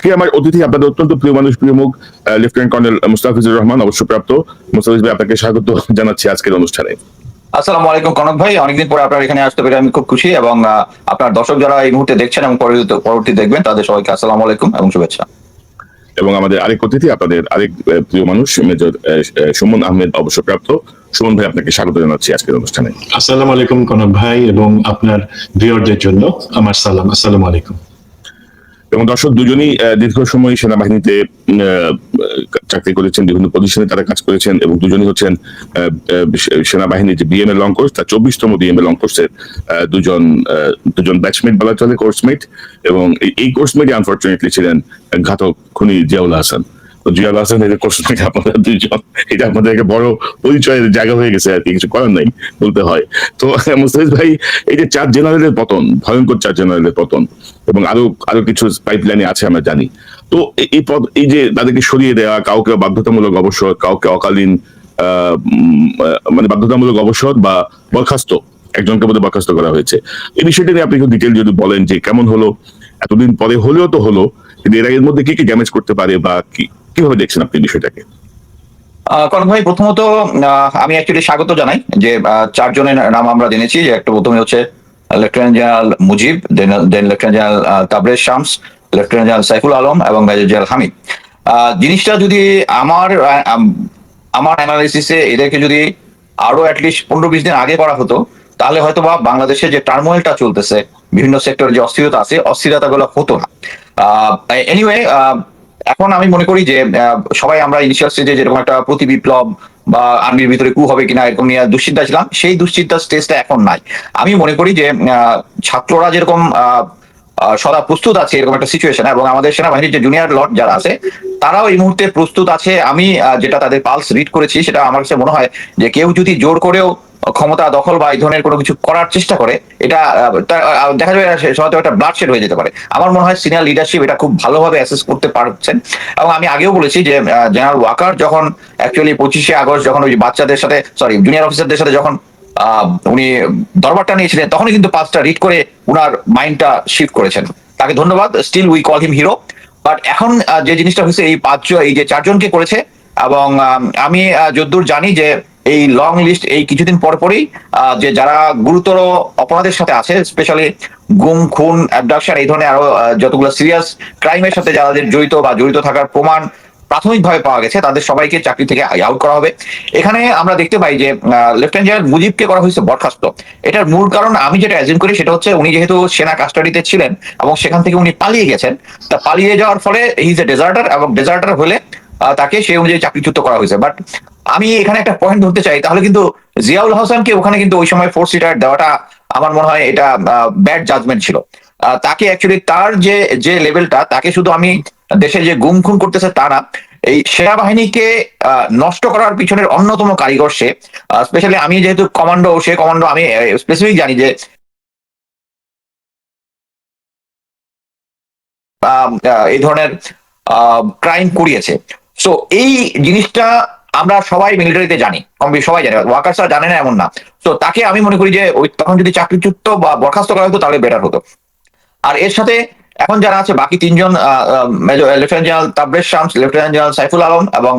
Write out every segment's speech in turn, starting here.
আজকে আমার অতিথি আপনাদের অত্যন্ত প্রিয় মানুষ, প্রিয় মুখ, লেফটেন্যান্ট কর্নেল মুস্তাফিজুর রহমান। অবসরপ্রাপ্ত মুস্তাফিজ ভাই, আপনাকে স্বাগত জানাচ্ছি আজকের অনুষ্ঠানে। আসসালামু আলাইকুম কনক ভাই, অনেকদিন পরে আপনার এখানে আসতে পেরে আমি খুব খুশি, এবং আপনার দর্শক যারা এই মুহূর্তে দেখছেন এবং পরবর্তী দেখবেন তাদের সবাইকে আসসালামু আলাইকুম এবং শুভেচ্ছা। এবং আমাদের আরেক অতিথি, আপনাদের আরেক প্রিয় মানুষ, মেজর সুমন আহমেদ, অবসরপ্রাপ্ত। সুমন ভাই, আপনাকে স্বাগত জানাচ্ছি আজকের অনুষ্ঠানে। আসসালামু আলাইকুম কনক ভাই এবং আপনার ভিউয়ারদের জন্য আমার সালাম। আসসালামু আলাইকুম। এবং দর্শক দুজনই দীর্ঘ সময় সেনাবাহিনীতে চাকরি করেছেন, বিভিন্ন পজিশনে তারা কাজ করেছেন, এবং দুজনই হচ্ছেন সেনাবাহিনীর যে বিএমএ লং কোর্স, তার 24তম বিএমএ লং কোর্সের দুজন ব্যাচমেট বলা চলে, কোর্সমেট। এবং এই কোর্সমেটই আনফর্চুনেটলি ছিলেন ঘাতক খুনি জিয়াউল হাসান। জিয়াউল হাসান এর কোর্সমেট আপনারা দুইজন, এটা আপনাদের একটা বড় পরিচয়ের জায়গা হয়ে গেছে আর কি, কিছু করার নাই, বলতে হয়। তো মুস্তাফিজ ভাই, এই যে 4 জেনারেলের পতন, ভয়ঙ্কর 4 জেনারেলের পতন, এবং আরো কিছু পাইপলাইনে আছে আমরা জানি। তো এই যে তাদেরকে সরিয়ে দেওয়া, কাউকে বাধ্যতামূলক অবসর, কাউকে অকালীন মানে বাধ্যতামূলক অবসর বা বরখাস্ত, একজনকে বোধহয় বরখাস্ত করা হয়েছে, এই বিষয়টা নিয়ে আপনি একটু ডিটেল যদি বলেন যে কেমন হলো, এতদিন পরে হলেও তো হলো, কিন্তু এর মধ্যে কি কি ড্যামেজ করতে পারে, বা কিভাবে দেখছেন আপনি বিষয়টাকে? কনক ভাই, প্রথমত আমি অ্যাকচুয়ালি স্বাগত জানাই যে 4 জনের নাম আমরা জেনেছি। যে একটা প্রথমে হচ্ছে lieutenant general Mujib, then lieutenant general Tabrez Shams, lieutenant general Saiful Alam এবং মেজর জেনারেল হামিদ। জিনিসটা যদি আমার অ্যানালাইসিসে এদেরকে যদি আরো অ্যাটলিস্ট 15-20 দিন আগে করা হতো, তাহলে হয়তো বা বাংলাদেশে যে টার্মোয়েলটা চলতেছে, বিভিন্ন সেক্টরে যে অস্থিরতা আছে, অস্থিরতাগুলো হতো না। এনিওয়ে, এখন আমি মনে করি যে সবাই আমরা ইনিশিয়াল স্টেজে যেরকম একটা প্রতি বিপ্লব বা আর্মির ভিতরে কু হবে কিনা এরকম নিয়ে দুশ্চিন্তা ছিলাম, সেই দুশ্চিন্তার স্টেজটা এখন নাই। আমি মনে করি যে ছাত্ররা যেরকম সদা প্রস্তুত আছে এরকম একটা সিচুয়েশন, এবং আমাদের সেনাবাহিনীর যে জুনিয়র লর্ড যারা আছে তারাও এই মুহূর্তে প্রস্তুত আছে। আমি যেটা তাদের পালস রিড করেছি, সেটা আমার কাছে মনে হয় যে কেউ যদি জোর করেও ক্ষমতা দখল বা এই ধরনের কোনো কিছু করার চেষ্টা করে, এটা দেখা যাবে হয়তো একটা ব্লাডশেড হয়ে যেতে পারে। আমার মনে হয় সিনিয়র লিডারশিপ এটা খুব ভালোভাবে অ্যাসেস করতে পারছেন। এবং আমি আগেও বলেছি যে জেনারেল ওয়াকার যখন অ্যাকচুয়ালি 25শে আগস্ট যখন ওই বাচ্চাদের সাথে, জুনিয়র অফিসারদের সাথে যখন উনি দরবারটা নিয়েছিলেন, তখনই কিন্তু পাঁচটা রিড করে উনার মাইন্ডটা শিফট করেছেন। তাকে ধন্যবাদ, still we call him hero. But এখন যে জিনিসটা হয়েছে, এই যে 4 জনকে করেছে, এবং আমি যদ্দূর জানি যে এই লং লিস্ট এই কিছুদিন পর পরই যে যারা গুরুতর অপরাধের সাথে আছে, স্পেশালি গুম, খুন, অ্যাবডাকশন, এই ধরনের আরো যতগুলো সিরিয়াস ক্রাইমের সাথে যাদের জড়িত বা জড়িত থাকার প্রমাণ প্রাথমিকভাবে পাওয়া গেছে, তাদের সবাইকে চাকরি থেকে আউট করা হবে। এখানে আমরা দেখতে পাই যে লেফটেন্যান্ট জেনারেল মুজিবকে করা হয়েছে বরখাস্ত। এটার মূল কারণ আমি যেটা অ্যাজিউম করি সেটা হচ্ছে উনি যেহেতু সেনা কাস্টাডিতে ছিলেন এবং সেখান থেকে উনি পালিয়ে গেছেন, তা পালিয়ে যাওয়ার ফলে হি ইজ এ ডেজার্টার, এবং ডেজার্টার হলে তাকে সেই অনুযায়ী চাকরিচ্যুত করা হয়েছে। বাট আমি এখানে একটা পয়েন্ট ধরতে চাই, তাহলে কিন্তু জিয়াউল হাসানকে ওখানে কিন্তু ওই সময় ফোর্স রিটায়ার দেওয়াটা আমার মনে হয় এটা ব্যাড জাজমেন্ট ছিল। তাকে অ্যাকচুয়ালি তার যে লেভেলটা, তাকে শুধু আমি দেশে যে গুম খুন করতেছে তা না, এই সেনাবাহিনীকে নষ্ট করার পিছনের অন্যতম কারিগর সে। স্পেশালি আমি যেহেতু কমান্ডো, সে কমান্ডো, আমি স্পেসিফিক জানি যে এই ধরনের ক্রাইম করিয়েছে। সো এই জিনিসটা আমরা সবাই মিলিটারিতে জানি, কম বেশি সবাই জানে, ওয়াকার স্যার জানে না এমন না। তো তাকে আমি মনে করি যে ওই তখন যদি চাকরিচ্যুত বা বরখাস্ত করা হতো তাহলে বেটার হতো। আর এর সাথে এখন যারা আছে বাকি 3 জন, lieutenant general Tabrez Shams, lieutenant general Saiful Alam এবং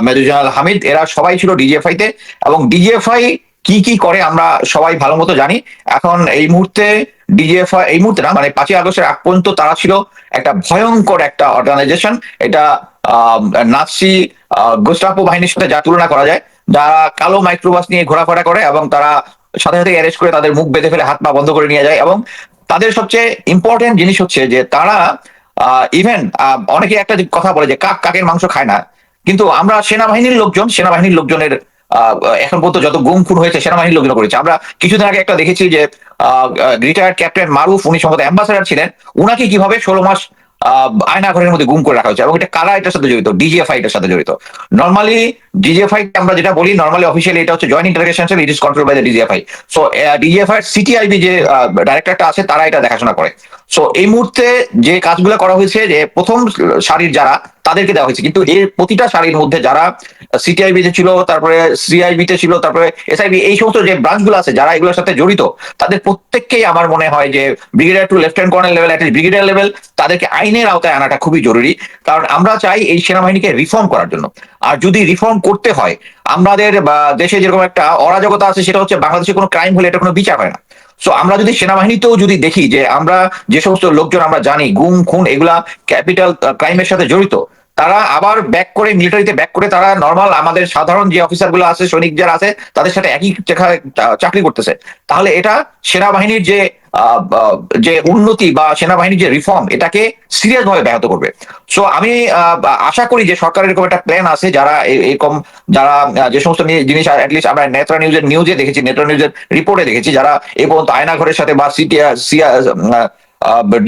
মেজর জেনারেল হামিদ, এরা সবাই ছিল ডিজিএফআই তে, এবং ডিজিএফআই কি কি করে আমরা সবাই ভালো মতো জানি। এখন এই মুহূর্তে ডিজিএফআই, এই মুহূর্তে না, মানে 5ই আগস্টের আগ পর্যন্ত তারা ছিল একটা ভয়ঙ্কর একটা অর্গানাইজেশন। এটা নাৎসি গেস্টাপো বাহিনীর সাথে যা তুলনা করা যায়, যারা কালো মাইক্রোবাস নিয়ে ঘোরাফেরা করে এবং তারা সাথে সাথে অ্যারেস্ট করে তাদের মুখ বেঁধে ফেলে হাত পা বন্ধ করে নিয়ে যায়। এবং তাদের সবচেয়ে ইম্পর্টেন্ট জিনিস হচ্ছে যে তারা ইভেন অনেকে একটা কথা বলে যে কাক কাকের মাংস খায় না, কিন্তু আমরা সেনাবাহিনীর লোকজনের এখন পর্যন্ত যত গুম খুন হয়েছে সেনাবাহিনীর লোকজন করেছে। আমরা কিছুদিন আগে একটা দেখেছি যে রিটায়ার্ড ক্যাপ্টেন মারুফ, উনি সম্ভবত অ্যাম্বাসেডার ছিলেন, উনাকে কিভাবে 16 মাস আয়না ঘরের মধ্যে গুম করে রাখা হয়েছে, এবং এটা কারা এটার সাথে জড়িত? ডিজিএফআই এটার সাথে জড়িত। নর্মালি ডিজিএফআই আমরা যেটা বলি, নর্মালি অফিসিয়ালি এটা হচ্ছে joint interrogation cell, it is control by the DGFI. So DGFI CTIB যে ডাইরেক্টরটা আছে, তারা এটা দেখাশোনা করে। সো এই মুহূর্তে যে কাজগুলো করা হয়েছে, যে প্রথম সারির যারা, তাদেরকে দেওয়া হয়েছে। কিন্তু এর প্রতিটা সারির মধ্যে যারা সিটিআইবি তে ছিল, তারপরে সিআইবি তে ছিল, তারপরে এসআইবি, এই সমস্ত যে ব্রাঞ্চগুলো আছে যারা এগুলোর সাথে জড়িত, তাদের প্রত্যেককেই আমার মনে হয় যে brigadier to lieutenant colonel level, একটা ব্রিগেডিয়ার লেভেল, তাদেরকে আইনের আওতায় আনাটা খুবই জরুরি। কারণ আমরা চাই এই সেনাবাহিনীকে রিফর্ম করার জন্য। আর যদি রিফর্ম করতে হয়, আমাদের দেশে যেরকম একটা অরাজকতা আছে, সেটা হচ্ছে বাংলাদেশে কোনো ক্রাইম হলে এটা কোনো বিচার হয় না। সো আমরা যদি সেনাবাহিনীতেও যদি দেখি যে আমরা যে সমস্ত লোকজন আমরা জানি গুম খুন এগুলা ক্যাপিটাল ক্রাইমের সাথে জড়িত, তারা আবার ব্যাক করে মিলিটারিতে ব্যাক করে তারা নর্মাল আমাদের সাধারণ যে অফিসার গুলো আছে, সৈনিক যারা আছে, তাদের সাথে একই জায়গায় চাকরি করতেছে, তাহলে এটা সেনাবাহিনীর যে যে উন্নতি বা সেনাবাহিনীর যে রিফর্ম, এটাকে সিরিয়াস ভাবে ব্যাহত করবে। সো আমি আশা করি যে সরকারের এরকম একটা প্ল্যান আছে, যারা এরকম যারা যে সমস্ত জিনিস অ্যাটলিস্ট আমরা নেত্রা নিউজে দেখেছি, নেত্রা নিউজের রিপোর্টে দেখেছি, যারা এই পর্যন্ত আয়নাঘরের সাথে বা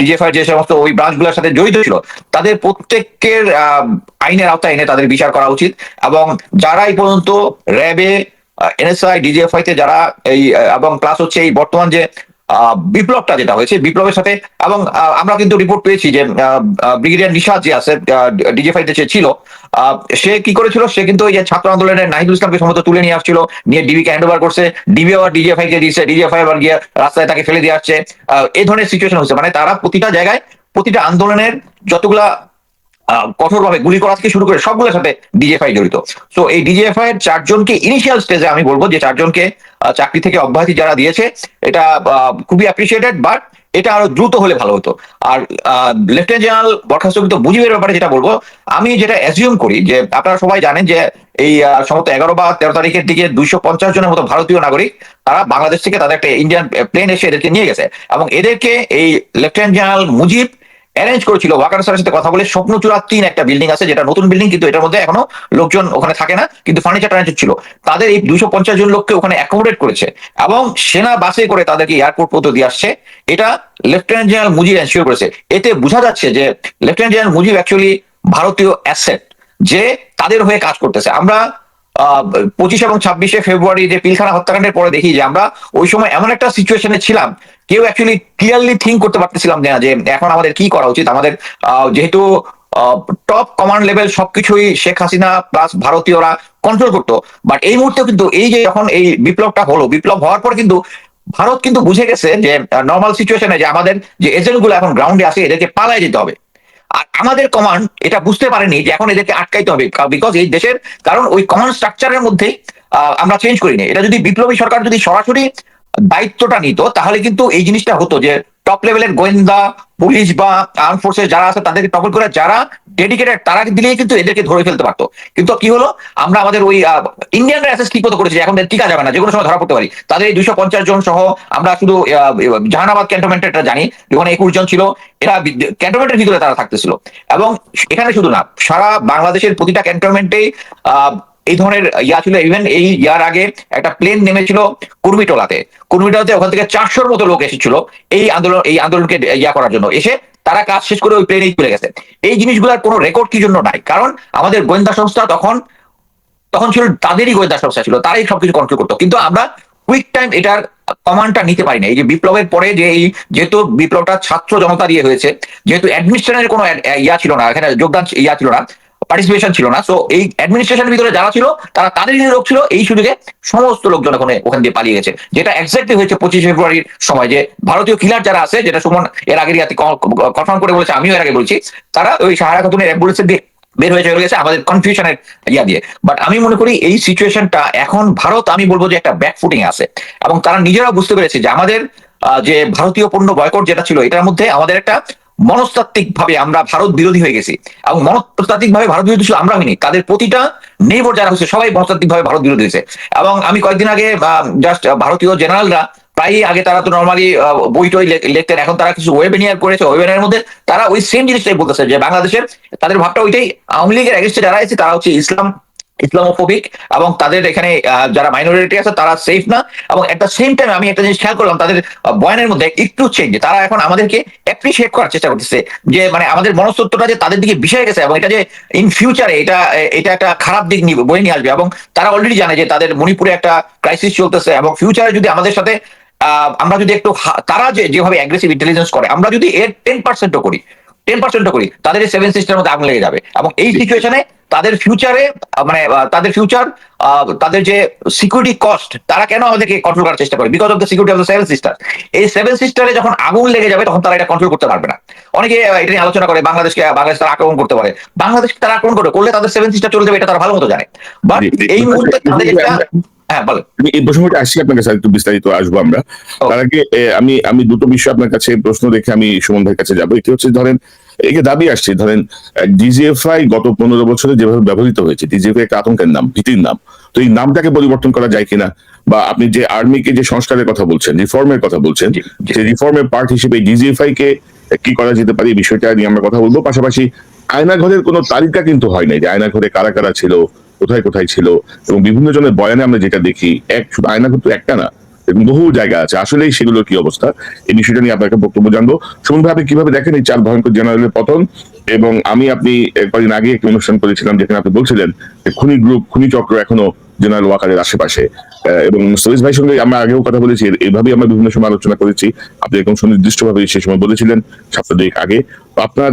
ডিজিএফআই যে সমস্ত ওই ব্রাঞ্চগুলোর সাথে জড়িত ছিল, তাদের প্রত্যেকের আইনের আওতায় এনে তাদের বিচার করা উচিত। এবং যারা এই পর্যন্ত র্যাবে, এনএসআই, ডিজিএফআই তে যারা এই এবং প্লাস হচ্ছে এই বর্তমান যে বিপ্লবটা যেটা হয়েছে, বিপ্লবের সাথে, এবং আমরা কিন্তু রিপোর্ট পেয়েছি যে ব্রিগেডিয়ার নিশাদ যে আছে ডিজিএফআই তে ছিল, সে কি করেছিল, সে কিন্তু ওই যে ছাত্র আন্দোলনের নাহিদুল ইসলামকে সম্ভবত তুলে নিয়ে আসছিল, নিয়ে ডিবি কে হ্যান্ড ওভার করছে, ডিবি আবার ডিজিএফআই কে দিয়েছে, ডিজিএফআই আবার গিয়ে রাস্তায় তাকে ফেলে দিয়ে আসছে। এই ধরনের সিচুয়েশন হচ্ছে, মানে তারা প্রতিটা জায়গায় প্রতিটা আন্দোলনের যতগুলা কঠোরভাবে গুলি করা থেকে শুরু করে সবগুলোর সাথে ডিজিএফআই জড়িত। সো এই ডিজিএফআই এর চারজনকে ইনিশিয়াল স্টেজে আমি বলবো যে চারজনকে চাকরি থেকে অব্যাহতি যারা দিয়েছে, এটা খুবই অ্যাপ্রিসিয়েটেড, বাট এটা আরো দ্রুত হলে ভালো হতো। আর লেফটেন্যান্ট জেনারেল বরখাস্তকৃত মুজিবের ব্যাপারে যেটা বলবো, আমি যেটা অ্যাজিউম করি যে আপনারা সবাই জানেন যে এই সম্ভবত 11 বা 13 তারিখের দিকে 250 জনের মতো ভারতীয় নাগরিক তারা বাংলাদেশ থেকে তাদের একটা ইন্ডিয়ান প্লেন এসে এদেরকে নিয়ে গেছে, এবং এদেরকে এই লেফটেন্যান্ট জেনারেল মুজিব অ্যারেঞ্জ করেছিল ওয়াকার স্যারের সাথে কথা বলে। স্বপ্নচূড়া 3 একটা বিল্ডিং আছে, যেটা নতুন বিল্ডিং, কিন্তু এটার মধ্যে এখনো লোকজন ওখানে থাকে না, কিন্তু ফার্নিচার টার্নিচার ছিল। তাদের এই 250 জন লোককে ওখানে অ্যাকোমোডেট করেছে এবং সেনা বাসে করে তাদেরকে এয়ারপোর্ট পর্যন্ত দিয়ে আসছে। এটা লেফটেন্যান্ট জেনারেল মুজিব এনশিওর করেছে। এতে বোঝা যাচ্ছে যে লেফটেন্যান্ট জেনারেল মুজিব অ্যাকচুয়ালি ভারতীয় অ্যাসেট, যে তাদের হয়ে কাজ করতেছে। আমরা 25 এবং 26 ফেব্রুয়ারি যে পিলখানা হত্যাকাণ্ডের পরে দেখি যে আমরা ওই সময় এমন একটা সিচুয়েশনে ছিলাম, কেউ অ্যাকচুয়ালি ক্লিয়ারলি থিঙ্ক করতে পারতেছিলাম না যে এখন আমাদের কি করা উচিত। আমাদের যেহেতু টপ কমান্ড লেভেল সবকিছুই শেখ হাসিনা প্লাস ভারতীয়রা কন্ট্রোল করতো, বাট এই মুহূর্তে কিন্তু এই যে যখন এই বিপ্লবটা হলো, বিপ্লব হওয়ার পর কিন্তু ভারত কিন্তু বুঝে গেছে যে নর্মাল সিচুয়েশনে যে আমাদের যে এজেন্ট গুলো এখন গ্রাউন্ডে আসে, এদেরকে পালায় যেতে হবে। আর আমাদের কমান্ড এটা বুঝতে পারেনি যে এখন এদেরকে আটকাইতে হবে, বিকজ এই দেশের, কারণ ওই কমান্ড স্ট্রাকচারের মধ্যেই আমরা চেঞ্জ করিনি। এটা যদি বিপ্লবী সরকার যদি সরাসরি দায়িত্বটা নিত, তাহলে কিন্তু এই জিনিসটা হতো যে টপ লেভেলের গোয়েন্দা পুলিশ বা আর্ম ফোর্সেস যারা আছে তাদেরকে টপল করে যারা ডেডিকেটেড, তারা দিলেই কিন্তু এদেরকে ধরে ফেলতে পারতো। কিন্তু কি হলো, আমরা আমাদের ওই ইন্ডিয়ানরা অ্যাসেস ঠিক মতো করেছি, এখন টিকা যাবে না, যে কোনো সময় ধরা পড়তে পারি। তাদের এই 250 জন সহ আমরা শুধু জাহানাবাদ ক্যান্টনমেন্টে জানি যেখানে 21 জন ছিল, এরা ক্যান্টনমেন্টের ভিতরে তারা থাকতেছিল। এবং এখানে শুধু না, সারা বাংলাদেশের প্রতিটা ক্যান্টনমেন্টেই এই ধরনের ছিল। ইভেন এই ইয়ার আগে একটা প্লেন নেমেছিল কুর্মিটোলাতে, ওখান থেকে 400-র মতো লোক এসেছিল এই আন্দোলনকে করার জন্য, এসে তারা কাজ শেষ করে ওই প্লেনেই চলে গেছে। এই জিনিসগুলোর কোনো রেকর্ড কি জন্য নাই? কারণ আমাদের গোয়েন্দা সংস্থা তখন ছিল, তাদেরই গোয়েন্দা সংস্থা ছিল, তারাই সবকিছু কন্ট্রোল করতো। কিন্তু আমরা কুইক টাইম এটার কমান্ডটা নিতে পারি না। এই যে বিপ্লবের পরে যে যেহেতু বিপ্লবটা ছাত্র জনতা দিয়ে হয়েছে, যেহেতু অ্যাডমিনিস্ট্রেশনের কোনো ছিল না, এখানে যোগদান ছিল না, পার্টিসিপেশন ছিল না। সো এই অ্যাডমিনিস্ট্রেশনের ভিতরে যারা ছিল তারা তাদেরই লোক ছিল, এই সুযোগে সমস্ত লোকজন ওখান দিয়ে পালিয়ে গেছে। যেটা এক্স্যাক্টলি হয়েছে 25 ফেব্রুয়ারির সময়, যে ভারতীয় কিলার যারা আছে, যেটা সুমন এর আগের ইয়াতে কনফার্ম করে বলেছে, আমিও এর আগে বলছি, তারা ওই সাহারা খাতুনের অ্যাম্বুলেন্সে দিয়ে বের হয়ে চলে গেছে আমাদের কনফিউশনের দিয়ে। বাট আমি মনে করি এই সিচুয়েশনটা এখন ভারত, আমি বলবো যে একটা ব্যাকফুটিং আছে, এবং তারা নিজেরা বুঝতে পেরেছে যে আমাদের যে ভারতীয় পণ্য বয়কট যেটা ছিল, এটার মধ্যে আমাদের একটা মনস্তাত্ত্বিক ভাবে আমরা ভারত বিরোধী হয়ে গেছি। এবং মনস্তাত্ত্বিক ভাবে ভারত বিরোধী শুধু আমরা হইনি, তাদের প্রতিটা নেইবার যারা হচ্ছে সবাই মনস্তাত্ত্বিক ভাবে ভারত বিরোধী হয়েছে। এবং আমি কয়েকদিন আগে জাস্ট ভারতীয় জেনারেলরা প্রায় আগে তারা তো নর্মালি বই টই লিখতেন, এখন তারা কিছু ওয়েবিনিয়ার করেছে, ওয়েবিনিয়ারের মধ্যে তারা ওই সেম জিনিসটাই বলতেছে যে বাংলাদেশের তাদের ভাবটা ওইটাই, আওয়ামী লীগের এগেইনস্টে যারা আছে তারা হচ্ছে ইসলামোফোবিক, এবং তাদের এখানে যারা মাইনরিটি আছে তারা সেফ না। এবং এট দ্য সেম টাইম আমি একটা জিনিস খেয়াল করলাম, তাদের বয়ানের মধ্যে একটু চেঞ্জ, তারা এখন আমাদেরকে অ্যাপ্রিসিয়েট করার চেষ্টা করতেছে, যে মানে আমাদের মনস্তত্ত্বটা যে তাদের দিকে বিষয় গেছে, এবং এটা যে ইন ফিউচারে এটা একটা খারাপ দিক বয়ে নিয়ে আসবে। এবং তারা অলরেডি জানে যে তাদের মণিপুরে একটা ক্রাইসিস চলতেছে, এবং ফিউচারে যদি আমাদের সাথে আমরা যদি একটু, তারা যেভাবে অ্যাগ্রেসিভ ইন্টেলিজেন্স করে, আমরা যদি এর 10% করি, 10% করি, তাদের এই 7 সিস্টারের মধ্যে আগুন লেগে যাবে। এবং এই সিচুয়েশনে তাদের ফিউচারে মানে তাদের ফিউচার, তাদের যে সিকিউরিটি কস্ট, তারা কেন আমাদেরকে কন্ট্রোল করার চেষ্টা করে? Because of the security of the 7 sister. এই 7 সিস্টারে যখন আগুন লেগে যাবে তখন তারা এটা কন্ট্রোল করতে পারবে না। অনেকে এটা নিয়ে আলোচনা করে বাংলাদেশ তারা আক্রমণ করতে পারে। বাংলাদেশকে তারা আক্রমণ করলে তাদের 7 সিস্টার চলে যাবে, এটা তারা ভালো মতো জানে। বাট এই মুহূর্তে তাদের একটা, হ্যাঁ বলেন। এই প্রসঙ্গটা আসছি আপনার কাছে, একটু বিস্তারিত আসবো আমরা। তার আগে আমি দুটো বিষয় আপনার কাছে প্রশ্ন রেখে আমি সুমন ভাইয়ের কাছে যাবো। এটি হচ্ছে, ধরেন একে দাবি আসছে, ধরেন ডিজিএফআই গত 15 বছরে যেভাবে ব্যবহৃত হয়েছে, ডিজিএফআই একটা আতঙ্কের নাম, ভীতির নাম। তো এই নামটাকে পরিবর্তন করা যায় কিনা, বা আপনি যে আর্মিকে যে সংস্কারের কথা বলছেন, রিফর্মের কথা বলছেন, সেই রিফর্মের পার্ট হিসেবে ডিজিএফআই কে কি করা যেতে পারে, এই বিষয়টা নিয়ে আমরা কথা বলবো। পাশাপাশি আয়নাঘরের কোনো তালিকা কিন্তু হয় নাই, যে আয়নাঘরে কারা কারা ছিল, কোথায় কোথায় ছিল, এবং বিভিন্ন জনের বয়ানে আমরা যেটা দেখি, শুধু আয়নাঘর তো একটা না, এবং বহু জায়গা আছে, আসলেই সেগুলোর কি অবস্থা, এই বিষয়টা নিয়ে আপনাকে বক্তব্য জানবো। সুমন ভাই, আপনি কিভাবে দেখেন এই 4 ভয়ঙ্কর জেনারেলের পতন? এবং আপনি কদিন আগে একটি অনুষ্ঠান করেছিলাম যেখানে আপনি বলছিলেন যে খুনি চক্র এখনো জেনারেল ওয়াকারের আশেপাশে, এবং সরিস ভাইয়ের সঙ্গে আমরা আগেও কথা বলেছি, এইভাবেই আমরা বিভিন্ন সময় আলোচনা করেছি। আপনি একদম সুনির্দিষ্টভাবে সেই সময় বলেছিলেন সপ্তাহ আগে। তো আপনার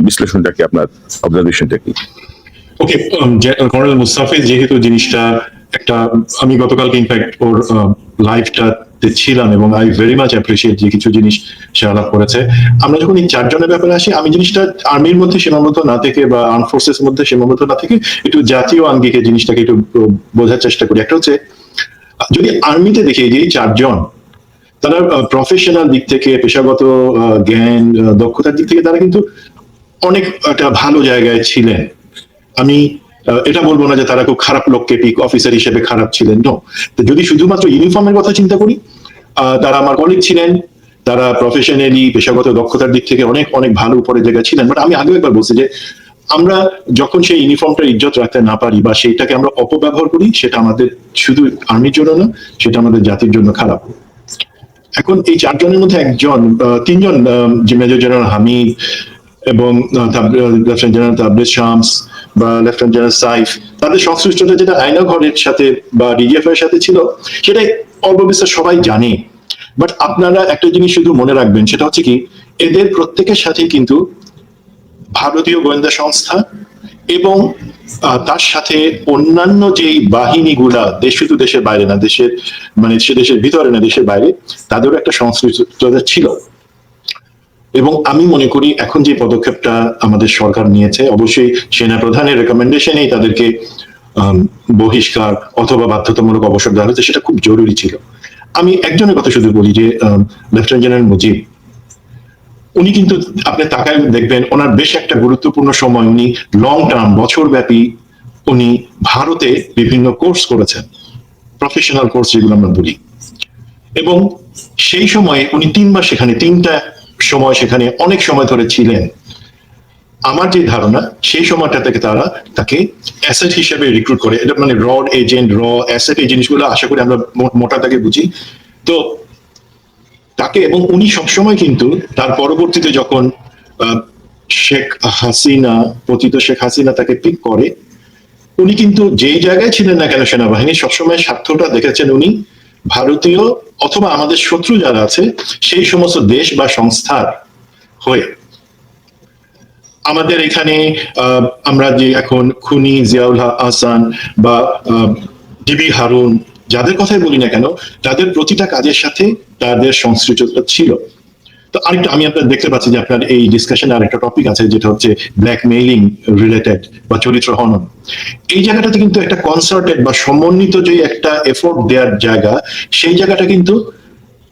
বিশ্লেষণটা কি, আপনার অবজারভেশনটা কি? ওকে, কর্নেল মুস্তাফিজ যেহেতু জিনিসটা একটা, আমি গতকালকে ইনফ্যাক্ট ওর লাইভটাতে ছিলাম এবং আই ভেরি মাচ অ্যাপ্রিসিয়েট যে কিছু জিনিস সে আলাপ করেছে। আমরা যখন এই 4 জনের ব্যাপারে আসি, আমি জিনিসটা আর্মির মধ্যে সীমাবদ্ধ না থেকে বা আর্ম ফোর্সেস মধ্যে সীমাবদ্ধ না থেকে একটু জাতীয় আঙ্গিকে জিনিসটাকে একটু বোঝার চেষ্টা করি। একটা হচ্ছে, যদি আর্মিতে দেখি যে 4 জন, তারা প্রফেশনাল দিক থেকে, পেশাগত জ্ঞান দক্ষতার দিক থেকে তারা কিন্তু অনেক একটা ভালো জায়গায় ছিলেন। আমি এটা বলবো না যে তারা খুব খারাপ লোককে পিক অফিসার হিসেবে খারাপ ছিলেন, নো। যদি শুধুমাত্র ইউনিফর্মের কথা চিন্তা করি, তারা আমার কলিগ ছিলেন, তারা প্রফেশনালি পেশাগত দক্ষতার দিক থেকে অনেক অনেক ভালো উপরে জায়গায় ছিলেন। বাট আমি আগেও একবার বলছি যে আমরা যখন সেই ইউনিফর্মটার ইজ্জত রাখতে না পারি বা সেইটাকে আমরা অপব্যবহার করি, সেটা আমাদের শুধু আর্মির জন্য না, সেটা আমাদের জাতির জন্য খারাপ। এখন এই 4 জনের মধ্যে 3 জন, যে মেজর জেনারেল হামিদ এবং লেফটেন্যান্ট জেনারেল তাবরেজ শামস বা লেফটেন্যান্ট জেনারেল সাইফ, তাদের সংশ্লিষ্টতা যেটা আয়নাঘরের সাথে বা ডিজিএফ এর সাথে ছিল, সেটাই অল্প বিস্তর সবাই জানে। বাট আপনারা একটা জিনিস শুধু মনে রাখবেন, সেটা হচ্ছে কি, এদের প্রত্যেকের সাথে কিন্তু ভারতীয় গোয়েন্দা সংস্থা এবং তার সাথে অন্যান্য যেই বাহিনীগুলা, শুধু দেশের বাইরে না, দেশের মানে সে দেশের ভিতরে না, দেশের বাইরে, তাদেরও একটা সংশ্লিষ্টতা ছিল। এবং আমি মনে করি এখন যে পদক্ষেপটা আমাদের সরকার নিয়েছে, অবশ্যই সেনা প্রধানের রেকমেন্ডেশনেই তাদেরকে বহিষ্কার অথবা বাধ্যতামূলক অবসর দেওয়া হয়েছে, সেটা খুব জরুরি ছিল। আমি একজনের কথা শুধু বলি, যে লেফটেন্যান্ট জেনারেল মুজিব, উনি কিন্তু আপনি তাকায় দেখবেন ওনার বেশ একটা গুরুত্বপূর্ণ সময়, উনি লং টার্ম, বছর ব্যাপী উনি ভারতে বিভিন্ন কোর্স করেছেন, প্রফেশনাল কোর্স যেগুলো আমরা বলি। এবং সেই সময়ে উনি 3 মাস সেখানে, 3টা সময় সেখানে অনেক সময় ধরে ছিলেন। আমার যে ধারণা, সেই সময়টা থেকে তারা তাকে অ্যাসেট হিসেবে রিক্রুট করে, এটা মানে র এজেন্ট, র অ্যাসেট, এই জিনিসগুলো আশা করি আমরা মোটা তাকে বুঝি। তো তাকে, এবং উনি সবসময় কিন্তু তার পরবর্তীতে যখন শেখ হাসিনা, পতিত শেখ হাসিনা তাকে পিক করে, উনি কিন্তু যেই জায়গায় ছিলেন না কেন সেনাবাহিনী, সবসময় স্বার্থটা দেখেছেন উনি ভারতীয় অথবা আমাদের শত্রু যারা আছে সেই সমস্ত দেশ বা সংস্থার হয়ে। আমাদের এখানে আমরা যে এখন খুনি জিয়াউল হাসান বা ডিবি হারুন, যাদের কথাই বলি না কেন, তাদের প্রতিটা কাজের সাথে তাদের সংশ্লিষ্টতা ছিল। তো আরেকটা, আমি আপনার দেখতে পাচ্ছি যে আপনার এই ডিসকাশনে আরেকটা টপিক আছে, যেটা হচ্ছে ব্ল্যাকমেইলিং রিলেটেড বা চরিত্র হনন। এই জায়গাটাতে কিন্তু একটা কনসার্টেড বা সমন্বিত যে একটা এফোর্ট দেওয়ার জায়গা, সেই জায়গাটা কিন্তু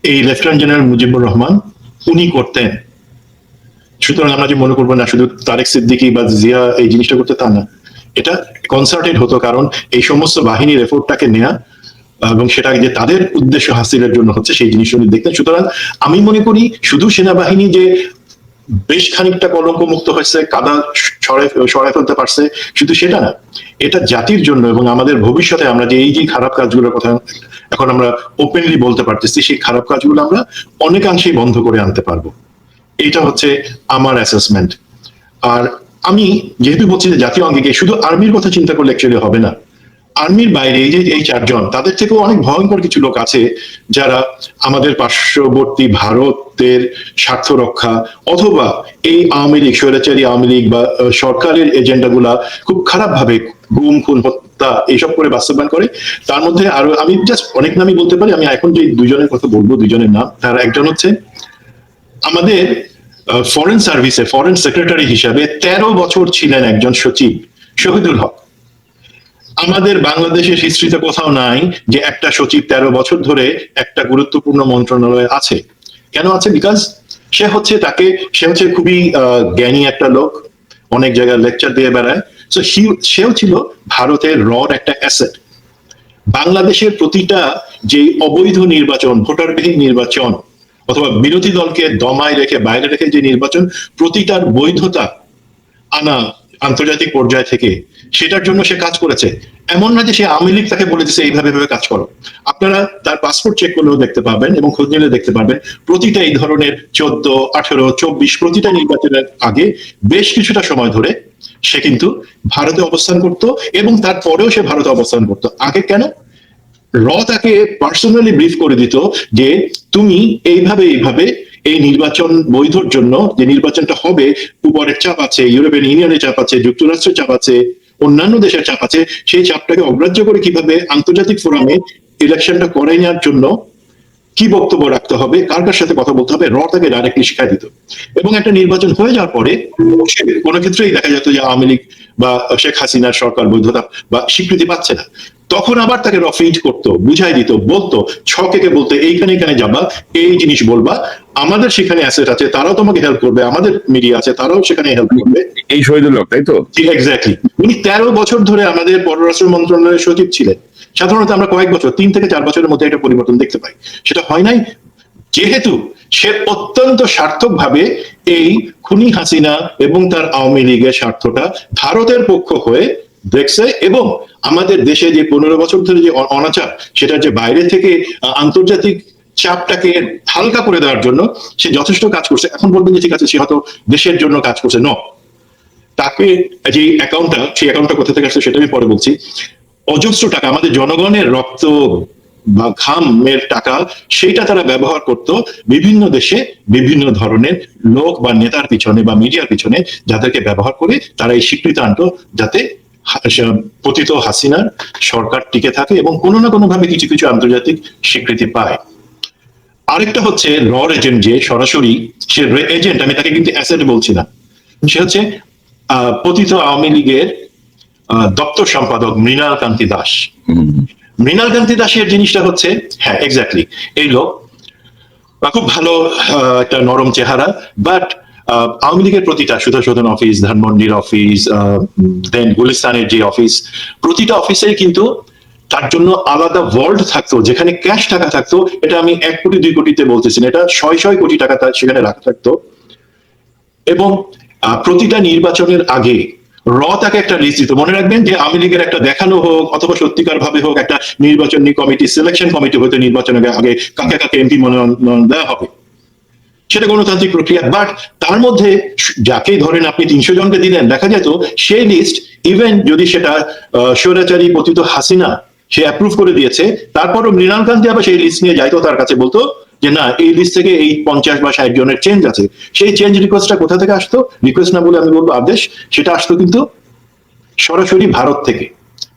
এই লেফটেন্যান্ট জেনারেল মুজিবুর রহমান উনি করতেন। সুতরাং আমরা যে মনে করবো না শুধু তারেক সিদ্দিকী বা জিয়া এই জিনিসটা করতে, তা না, এটা কনসার্টেড হতো, কারণ এই সমস্ত বাহিনীর এফোর্টটাকে নেয়া এবং সেটা যে তাদের উদ্দেশ্য হাসিলের জন্য হচ্ছে, সেই জিনিসটা উনি দেখতেন। সুতরাং আমি মনে করি শুধু সেনাবাহিনী যে বেশ খানিকটা কলঙ্ক মুক্ত হয়েছে, কাদা সরাই ফেলতে পারছে, শুধু সেটা না, এটা জাতির জন্য এবং আমাদের ভবিষ্যতে আমরা যে এই যে খারাপ কাজগুলোর কথা এখন আমরা ওপেনলি বলতে পারতেছি, সেই খারাপ কাজগুলো আমরা অনেকাংশেই বন্ধ করে আনতে পারবো। এটা হচ্ছে আমার অ্যাসেসমেন্ট। আর আমি যেহেতু বলছি যে জাতীয় আঙ্গিকে শুধু আর্মির কথা চিন্তা করলে অ্যাকচুয়ালি হবে না, আর্মির বাইরে এই চারজন, তাদের থেকেও অনেক ভয়ঙ্কর কিছু লোক আছে যারা আমাদের পার্শ্ববর্তী ভারতের স্বার্থ রক্ষা অথবা এই আওয়ামী লীগ, স্বৈরাচারী আওয়ামী লীগ বা সরকারের এজেন্ডাগুলা খুব খারাপ ভাবে গুম খুন হত্যা এইসব করে বাস্তবায়ন করে। তার মধ্যে আরো আমি জাস্ট অনেক নামই বলতে পারি। আমি এখন যে দুইজনের কথা বলবো, দুইজনের নাম, তার একজন হচ্ছে আমাদের ফরেন সার্ভিসে ফরেন সেক্রেটারি হিসাবে 13 বছর ছিলেন একজন সচিব, শহীদুল হক। আমাদের বাংলাদেশের হিস্ট্রিতে কোথাও নাই যে একটা সচিব 13 বছর ধরে একটা গুরুত্বপূর্ণ মন্ত্রণালয়ে আছে। কেন আছে? বিকজ সে হচ্ছে খুবই জ্ঞানী একটা লোক, অনেক জায়গায় লেকচার দিয়ে বেড়ায়। সো সেও ছিল ভারতের রড একটা অ্যাসেট। বাংলাদেশের প্রতিটা যে অবৈধ নির্বাচন, ভোটারবিহীন নির্বাচন অথবা বিরোধী দলকে দমায় রেখে বাইরে রেখে যে নির্বাচন, প্রতিটার বৈধতা আনা আন্তর্জাতিক পর্যায় থেকে, সেটার জন্য সে কাজ করেছে। এমন না যে সে আওয়ামী লীগ তাকে বলে দিচ্ছে এইভাবে কাজ করো। আপনারা তার পাসপোর্ট চেক করলেও দেখতে পাবেন এবং খোঁজ নিলে দেখতে পারবেন প্রতিটা এই ধরনের 14, 18, 24 প্রতিটা নির্বাচনের আগে বেশ কিছুটা সময় ধরে সে কিন্তু ভারতে অবস্থান করত এবং তারপরেও সে ভারতে অবস্থান করত। আগে কেন? তাকে পার্সোনালি ব্রিফ করে দিত যে তুমি এইভাবে এই নির্বাচন বৈধর জন্য, যে নির্বাচনটা হবে, উপরের চাপ আছে, ইউরোপিয়ান ইউনিয়নের চাপ আছে, যুক্তরাষ্ট্রের চাপ আছে, অন্যান্য দেশের চাপ আছে, সেই চাপটাকে অগ্রাহ্য করে কিভাবে আন্তর্জাতিক ফোরামে ইলেকশনটা করাই নেওয়ার জন্য কি বক্তব্য রাখতে হবে, কার কার সাথে কথা বলতে হবে, তাকে ডাইরেক্টলি শিখাই দিত। এবং একটা নির্বাচন হয়ে যাওয়ার পরে কোনো ক্ষেত্রেই দেখা যেত যে আওয়ামী লীগ বা শেখ হাসিনার সরকার বৈধতা বা স্বীকৃতি পাচ্ছে না, তখন আবার তাকে ফিড করতো, বুঝাই দিত, বলতো, ছকে বলতে এইখানে যাবা, এই জিনিস বলবা, আমাদের সেখানে অ্যাসেট আছে, তারাও তোমাকে হেল্প করবে, আমাদের মিডিয়া আছে, তারাও সেখানে হেল্প করবে। এই শহীদুল হক, তাই তো? এক্স্যাক্টলি। উনি 13 বছর ধরে আমাদের পররাষ্ট্র মন্ত্রণালয়ের সচিব ছিলেন। সাধারণত আমরা কয়েক বছর, 3 থেকে 4 বছরের মধ্যে একটা পরিবর্তন দেখতে পাই, সেটা হয় নাই। যেহেতু সে অত্যন্ত সার্থকভাবে এই খুনি হাসিনা এবং তার আওয়ামী লীগের স্বার্থটা ভারতের পক্ষ হয়ে দেখছে এবং আমাদের দেশে যে 15 বছর ধরে যে অনাচার, সেটা যে বাইরে থেকে আন্তর্জাতিক চাপটাকে হালকা করে দেওয়ার জন্য সে যথেষ্ট কাজ করছে। এখন বলবেন যে ঠিক আছে, সে হয়তো দেশের জন্য কাজ করছে। তাকে যে সেই অ্যাকাউন্টটা কোথা থেকে আসছে সেটা আমি পরে বলছি। অজস্র টাকা, আমাদের জনগণের রক্ত বা ঘামের টাকা, সেইটা তারা ব্যবহার করত বিভিন্ন দেশে বিভিন্ন ধরনের লোক বা নেতার পিছনে বা মিডিয়ার পিছনে, যাদেরকে ব্যবহার করে তারা এই স্বীকৃতি আনতো যাতে পতিত হাসিনার সরকার টিকে থাকে এবং কোনো না কোনো ভাবে কিছু আন্তর্জাতিক স্বীকৃতি পায়। আরেকটা হচ্ছে এজেন্ট, যে সরাসরি সে এজেন্ট, আমি তাকে কিন্তু অ্যাসেট বলছি না, সে হচ্ছে পতিত আওয়ামী লীগের দপ্তর সম্পাদক মৃণাল কান্তি দাস। মৃণাল কান্তি দাসের জিনিসটা হচ্ছে, হ্যাঁ এক্স্যাক্টলি, এই লোক খুব ভালো একটা নরম চেহারা, বাট আওয়ামী লীগের প্রতিটা সুধা শোধন অফিস, ধানমন্ডির অফিস, দেন গুলিস্তানের যে অফিস, প্রতিটা অফিসে কিন্তু তার জন্য আলাদা ওয়ার্ল্ড থাকতো, যেখানে ক্যাশ টাকা থাকতো। এটা আমি 1 কোটি 2 কোটিতে বলতেছি না, এটা 600 কোটি টাকা সেখানে রাখা থাকতো। এবং প্রতিটা নির্বাচনের আগে তাকে একটা লিস্ট দিত। মনে রাখবেন যে আওয়ামী লীগের একটা দেখানো হোক অথবা সত্যিকার ভাবে হোক, একটা নির্বাচনী কমিটি, সিলেকশন কমিটি হতে নির্বাচনের আগে কাকে কাকে এমপি মনোনয়ন দেওয়া হবে, সেটা গণতান্ত্রিক প্রক্রিয়া। বাট তার মধ্যে যাকে ধরেন আপনি 300 জনকে দিলেন, দেখা যেত সেই লিস্ট, ইভেন যদি সেটা স্বৈরাচারী পতিত হাসিনা সে অ্যাপ্রুভ করে দিয়েছে, তারপরও মৃণাল কান্তি আবার সেই লিস্ট নিয়ে যাইতো তার কাছে, বলতো যে না, এই লিস্ট থেকে এই 50 বা 60 জনের চেঞ্জ আছে। সেই চেঞ্জ রিকোয়েস্টটা কোথা থেকে আসতো? রিকোয়েস্ট না বলে আমি বলবো আদেশ। সেটা আসতো কিন্তু সরাসরি ভারত থেকে,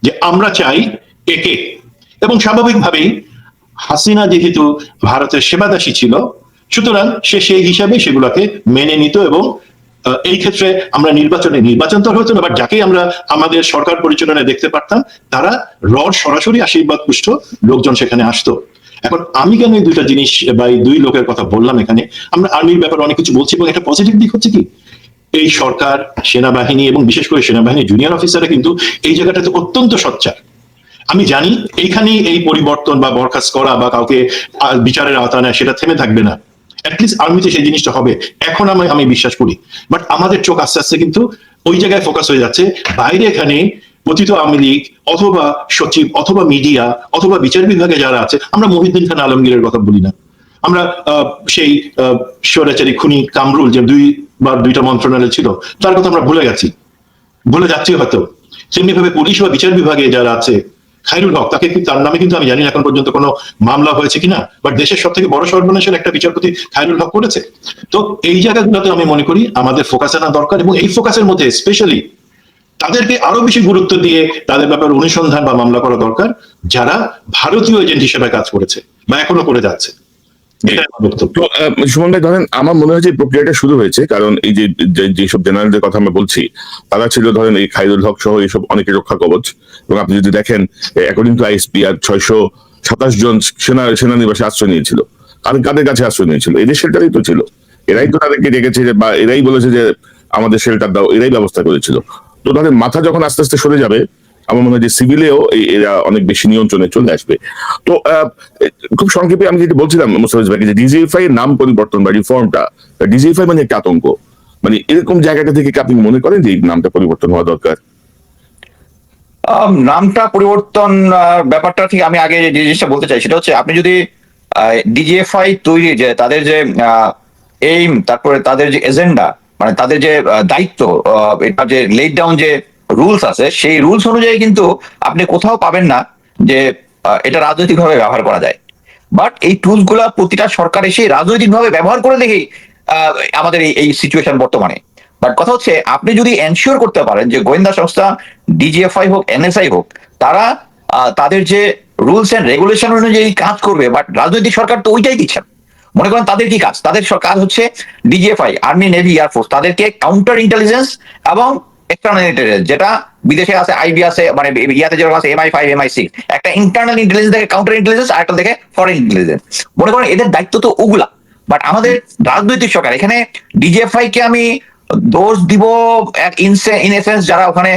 যে আমরা চাই একে। এবং স্বাভাবিকভাবেই হাসিনা যেহেতু ভারতের সেবাদাসী ছিল, সুতরাং সে সেই হিসাবে সেগুলোকে মেনে নিত। এবং এই ক্ষেত্রে আমরা নির্বাচন তো হতো না, বাট যাকে আমরা আমাদের সরকার পরিচালনায় দেখতে পারতাম, তারা সরাসরি আশীর্বাদ পুষ্ট লোকজন সেখানে আসতো। এখন আমি কেন এই দুইটা জিনিস বা এই দুই লোকের কথা বললাম এখানে? আমরা আর্মির ব্যাপারে অনেক কিছু বলছি, এবং একটা পজিটিভ দিক হচ্ছে কি, এই সরকার, সেনাবাহিনী এবং বিশেষ করে সেনাবাহিনী জুনিয়র অফিসাররা কিন্তু এই জায়গাটাতে অত্যন্ত সোচ্চার। আমি জানি এইখানেই এই পরিবর্তন বা বরখাস্ত করা বা কাউকে বিচারের আওতায় নেয় সেটা থেমে থাকবে না। অ্যাটলিস্ট আর্মিতে সেই জিনিসটা হবে, এখন আমি বিশ্বাস করি। বাট আমাদের চোখ আস্তে আস্তে কিন্তু ওই জায়গায় ফোকাস হয়ে যাচ্ছে। বাইরে এখানে পতিত আওয়ামী লীগ অথবা সচিব অথবা মিডিয়া অথবা বিচার বিভাগে যারা আছে, আমরা মহিউদ্দিন খান আলমগীরের কথা বলি না, আমরা সেই স্বৈরাচারী খুনি কামরুল, যে 2টা মন্ত্রণালয় ছিল, তার কথা আমরা ভুলে যাচ্ছি হয়তো। তেমনি ভাবে পুলিশ বা বিচার বিভাগে যারা আছে, খায়রুল হক, তার নামে কিন্তু আমি জানি না এখন পর্যন্ত কোনো মামলা হয়েছে কিনা, বাট দেশের সব থেকে বড় সর্বনাশের একটা বিচারপতি খায়রুল হক করেছে। তো এই জায়গাগুলোতে আমি মনে করি আমাদের ফোকাস আনা দরকার, এবং এই ফোকাসের মধ্যে স্পেশালি তাদেরকে আরো বেশি গুরুত্ব দিয়ে তাদের ব্যাপারে অনুসন্ধান বা মামলা করা দরকার, যারা ভারতীয় এজেন্ট হিসেবে কাজ করেছে বা এখনো করে যাচ্ছে। এটা আমার বক্তব্য। তো সুমন ভাই, ধরেন আমার মনে হয় যে প্রক্রিয়াটা শুরু হয়েছে, কারণ এই যেসব জেনারেলদের কথা আমরা বলছি তারা ছিল ধরেন এই খায়রুল হক সহ এইসব অনেকে রক্ষা কবচ। এবং আপনি যদি দেখেন অ্যাকর্ডিং টু আইএসপিআর 627 জন সেনানিবাসে আশ্রয় নিয়েছিল। আর কাদের কাছে আশ্রয় নিয়েছিল? এদের শেল্টারই তো ছিল, এরাই তো তাদেরকে ডেকেছে বা এরাই বলেছে যে আমাদের শেল্টার দাও, এরাই ব্যবস্থা করেছিল। তো ধরেন মাথা যখন আস্তে আস্তে সরে যাবে, আমার মনে হয় যে সিভিলেও এরা অনেক বেশি নিয়ন্ত্রণে চলে আসবে। তো খুব সংক্ষেপে আমি যেটা বলছিলাম মোস্তাফিজ ভাইকে, যে ডিজিএফআই এর নাম পরিবর্তন বা রিফর্মটা, ডিজিএফআই মানে একটা আতঙ্ক, মানে এরকম জায়গাটা থেকে কি আপনি মনে করেন যে এই নামটা পরিবর্তন হওয়া দরকার? নামটা পরিবর্তন ব্যাপারটা ঠিক আমি আগে যে জিনিসটা বলতে চাই সেটা হচ্ছে, আপনি যদি ডিজিএফআই তৈরি যে তাদের যে এইম, তারপরে তাদের যে এজেন্ডা, মানে তাদের যে দায়িত্ব, এটা যে লেট ডাউন যে রুলস আছে, সেই রুলস অনুযায়ী কিন্তু আপনি কোথাও পাবেন না যে এটা রাজনৈতিকভাবে ব্যবহার করা যায়। বাট এই টুলস গুলা প্রতিটা সরকার এসে রাজনৈতিকভাবে ব্যবহার করে দেখেই আমাদের এই সিচুয়েশন বর্তমানে। বাট কথা হচ্ছে, আপনি যদি এনশিওর করতে পারেন যে গোয়েন্দা সংস্থা ডিজিএফআই হোক এনএসআই হোক, তারা তাদের যে রুলস এন্ড রেগুলেশন অনুযায়ী কাজ করবে, বাট রাজনৈতিক সরকার তো ওইটাই দিচ্ছেন। মনে করেন তাদের কি কাজ? তাদের কাজ হচ্ছে ডিজিএফআই, আর্মি, নেভি, এয়ারফোর্স, তাদেরকে কাউন্টার ইন্টেলিজেন্স এবং এক্সটার্নাল ইন্টেলিজেন্স, যেটা বিদেশে আছে আইবি আছে, মানে ইয়াতে যেরকম আছে MI5 MI6, একটা ইন্টারনাল ইন্টেলিজেন্স দেখে কাউন্টার ইন্টেলিজেন্স, আর একটা দেখে ফরেন ইন্টেলিজেন্স। মনে করেন এদের দায়িত্ব তো ওগুলা। বাট আমাদের রাজনৈতিক সরকার, এখানে ডিজিএফআই কে আমি দোষ দিব ইন এসেন্স, যারা ওখানে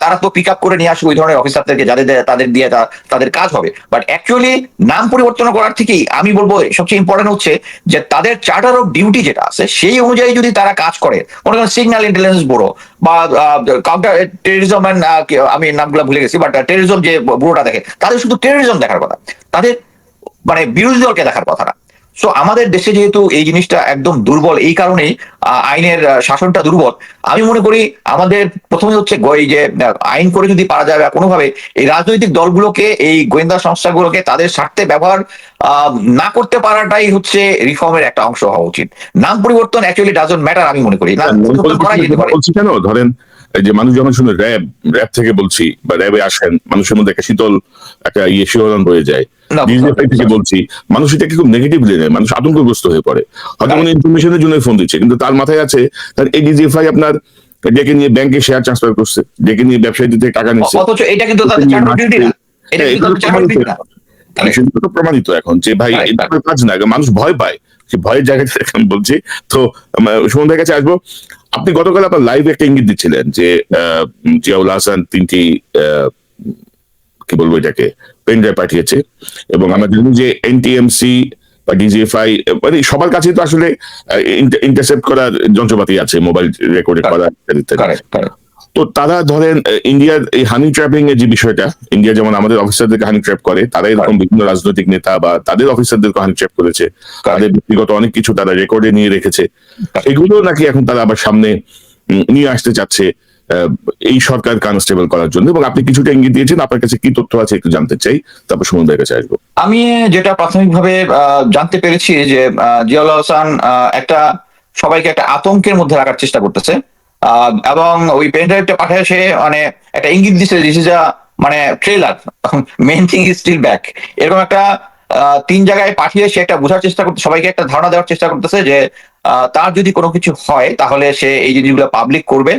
তারা তো পিক আপ করে নিয়ে আসবে ওই ধরনের অফিসারদেরকে, যাদের তাদের দিয়ে তাদের কাজ হবে। বাট অ্যাকচুয়ালি নাম পরিবর্তন করার থেকেই আমি বলবো সবচেয়ে ইম্পর্টেন্ট হচ্ছে যে তাদের চার্টার অফ ডিউটি যেটা আছে সেই অনুযায়ী যদি তারা কাজ করে, মনে করেন সিগন্যাল ইন্টেলিজেন্স ব্যুরো বা কাউন্টার টেররিজম, আমি নামগুলো ভুলে গেছি, বাট টেররিজম যে ব্যুরোটা দেখে, তাদের শুধু টেররিজম দেখার কথা, তাদের মানে বিরোধী দলকে দেখার কথা না। সো আমাদের দেশে যেহেতু এই জিনিসটা একদম দুর্বল, এই কারণেই আইনের শাসনটা দুর্বল। আমি মনে করি আমাদের প্রথমে হচ্ছে এই যে আইন করে যদি পারা যায় বা কোনোভাবে এই রাজনৈতিক দলগুলোকে, এই গোয়েন্দা সংস্থাগুলোকে তাদের স্বার্থে ব্যবহার না করতে পারাটাই হচ্ছে রিফর্মের একটা অংশ হওয়া উচিত। নাম পরিবর্তন অ্যাকচুয়ালি ডাজন্ট ম্যাটার, আমি মনে করি নাম পরিবর্তন করাই যেতে পারে। বলছি কেন, ধরেন এই যে মানুষ যখন শুনে র্যাব থেকে বলছি বা র্যাবে আসেন, মানুষের মধ্যে একটা শীতল একটা শিহরণ হয়ে যায়। ডিজিএফআই থেকে বলছি, মানুষ এটাকে খুব নেগেটিভলি নেয়, মানুষ আতঙ্কগ্রস্ত হয়ে পড়ে। হয়তো কোনো ইনফরমেশনের জন্য ফোন দিচ্ছে, কিন্তু তার মাথায় আছে এই ডিজিএফআই আপনার ডেকে নিয়ে ব্যাংকে শেয়ার ট্রান্সফার করছে, ডেকে নিয়ে ব্যবসায়ীদের থেকে টাকা নিচ্ছে। অথচ এটা কিন্তু তাদের চার্টার ডিউটি না, এটা কিন্তু তাদের চার্টার ডিউটি না। সেটা তো প্রমাণিত এখন যে ভাই এটা কাজ না, মানুষ ভয় পায়, সে ভয়ের জায়গাটা এখন বলছি। তো সুমন ভাইয়ের কাছে আসবো। আপনি গতকাল আপনার লাইভে একটা ইঙ্গিত দিচ্ছিলেন যে জিয়াউল হাসান 3টি কি বলবো এটাকে পেন ড্রাইভ পাঠিয়েছে, এবং আমরা জানি যে এনটিএমসি বা ডিজিএফআই মানে সবার কাছে তো আসলে ইন্টারসেপ্ট করার যন্ত্রপাতি আছে, মোবাইল রেকর্ড করা ইত্যাদি। তো তারা ধরেন ইন্ডিয়ার এই হানি ট্র্যাপিং এর যে বিষয়টা, ইন্ডিয়া যেমন আমাদের অফিসারদেরকে হানি ট্র্যাপ করে, তারা এরকম বিভিন্ন রাজনৈতিক নেতা বা তাদের অফিসারদেরকে হানি ট্র্যাপ করেছে, তাদের ব্যক্তিগত অনেক কিছু তারা রেকর্ডে নিয়ে রেখেছে। এগুলো নাকি এখন তারা আবার সামনে নিয়ে আসতে চাচ্ছে এই সরকার কনস্টেবল করার জন্য, এবং আপনি কিছুটা ইঙ্গিত দিয়েছেন, আপনার কাছে কি তথ্য আছে একটু জানতে চাই, তারপর সুমন ভাইয়ের কাছে আসবো। আমি যেটা প্রাথমিকভাবে জানতে পেরেছি যে জিয়াউল হাসান একটা সবাইকে একটা আতঙ্কের মধ্যে রাখার চেষ্টা করতেছে, এবং ওই পেন ড্রাইভটা পাঠিয়ে সে মানে একটা ইঙ্গিত দিচ্ছে, দিস ইজ আ মানে trailer, main thing is still back, এরকম একটা 3 জায়গায় পাঠিয়ে সে একটা বোঝার চেষ্টা করতে, সবাইকে একটা ধারণা দেওয়ার চেষ্টা করতেছে যে তার যদি কোনো কিছু হয় তাহলে সে এই জিনিসগুলো পাবলিক করবে।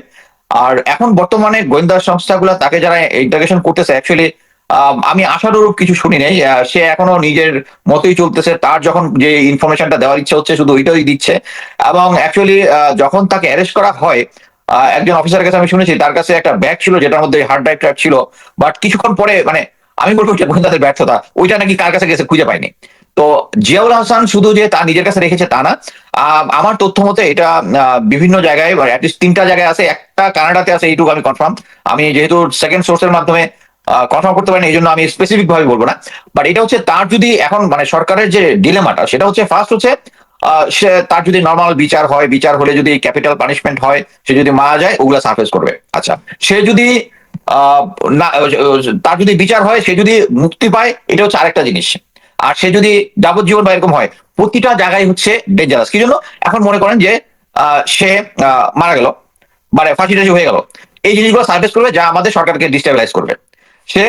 আর এখন বর্তমানে গোয়েন্দা সংস্থাগুলো তাকে যারা ইন্টারোগেশন করতেছে, অ্যাকচুয়ালি আমি আশানুরূপ কিছু শুনি নাই, সে এখনো নিজের মতোই চলতেছে, তার যখন যে ইনফরমেশনটা দেওয়ার ইচ্ছা হচ্ছে শুধু ওইটাই দিচ্ছে। এবং অ্যাকচুয়ালি যখন তাকে অ্যারেস্ট করা হয়, একজন অফিসারের কাছে আমি শুনেছি তার কাছে একটা ব্যাগ ছিল যেটার মধ্যে হার্ড ড্রাইভ ছিল, বাট কিছুক্ষণ পরে মানে আমি বলবো যে গোয়েন্দাদের ব্যর্থতা, ওইটা নাকি কার কাছে গেছে খুঁজে পায়নি। তো জিয়াউল হাসান শুধু যে তার নিজের কাছে রেখেছে তা না, আমার তথ্য মতে এটা বিভিন্ন জায়গায় অ্যাটলিস্ট 3টা জায়গায় আছে, একটা কানাডাতে আছে, এইটুকু আমি কনফার্ম। আমি যেহেতু সেকেন্ড সোর্সের মাধ্যমে কনফার্ম করতে পারিনি, এই জন্য আমি স্পেসিফিক ভাবে বলবো না। বাট এটা হচ্ছে তার যদি এখন মানে সরকারের যে ডিলেমাটা, সেটা হচ্ছে ফার্স্ট হচ্ছে সে তার যদি নর্মাল বিচার হয়, বিচার হলে যদি ক্যাপিটাল পানিশমেন্ট হয়, সে যদি মারা যায়, ওগুলা সারফেস করবে। আচ্ছা, সে যদি আহ, না তার যদি বিচার হয়, সে যদি মুক্তি পায়, এটা হচ্ছে আরেকটা জিনিস। আর সে যদি যাবজ্জীবন বা এরকম হয়, প্রতিটা জায়গায় হচ্ছে ডেঞ্জারাস। কি জন্য? এখন মনে করেন যে সে মারা গেল, মানে ফাঁসি টাসি হয়ে গেল, এই জিনিসগুলো সার্ফেস করবে যা আমাদের সরকারকে ডিস্টেবিলাইজ করবে। সে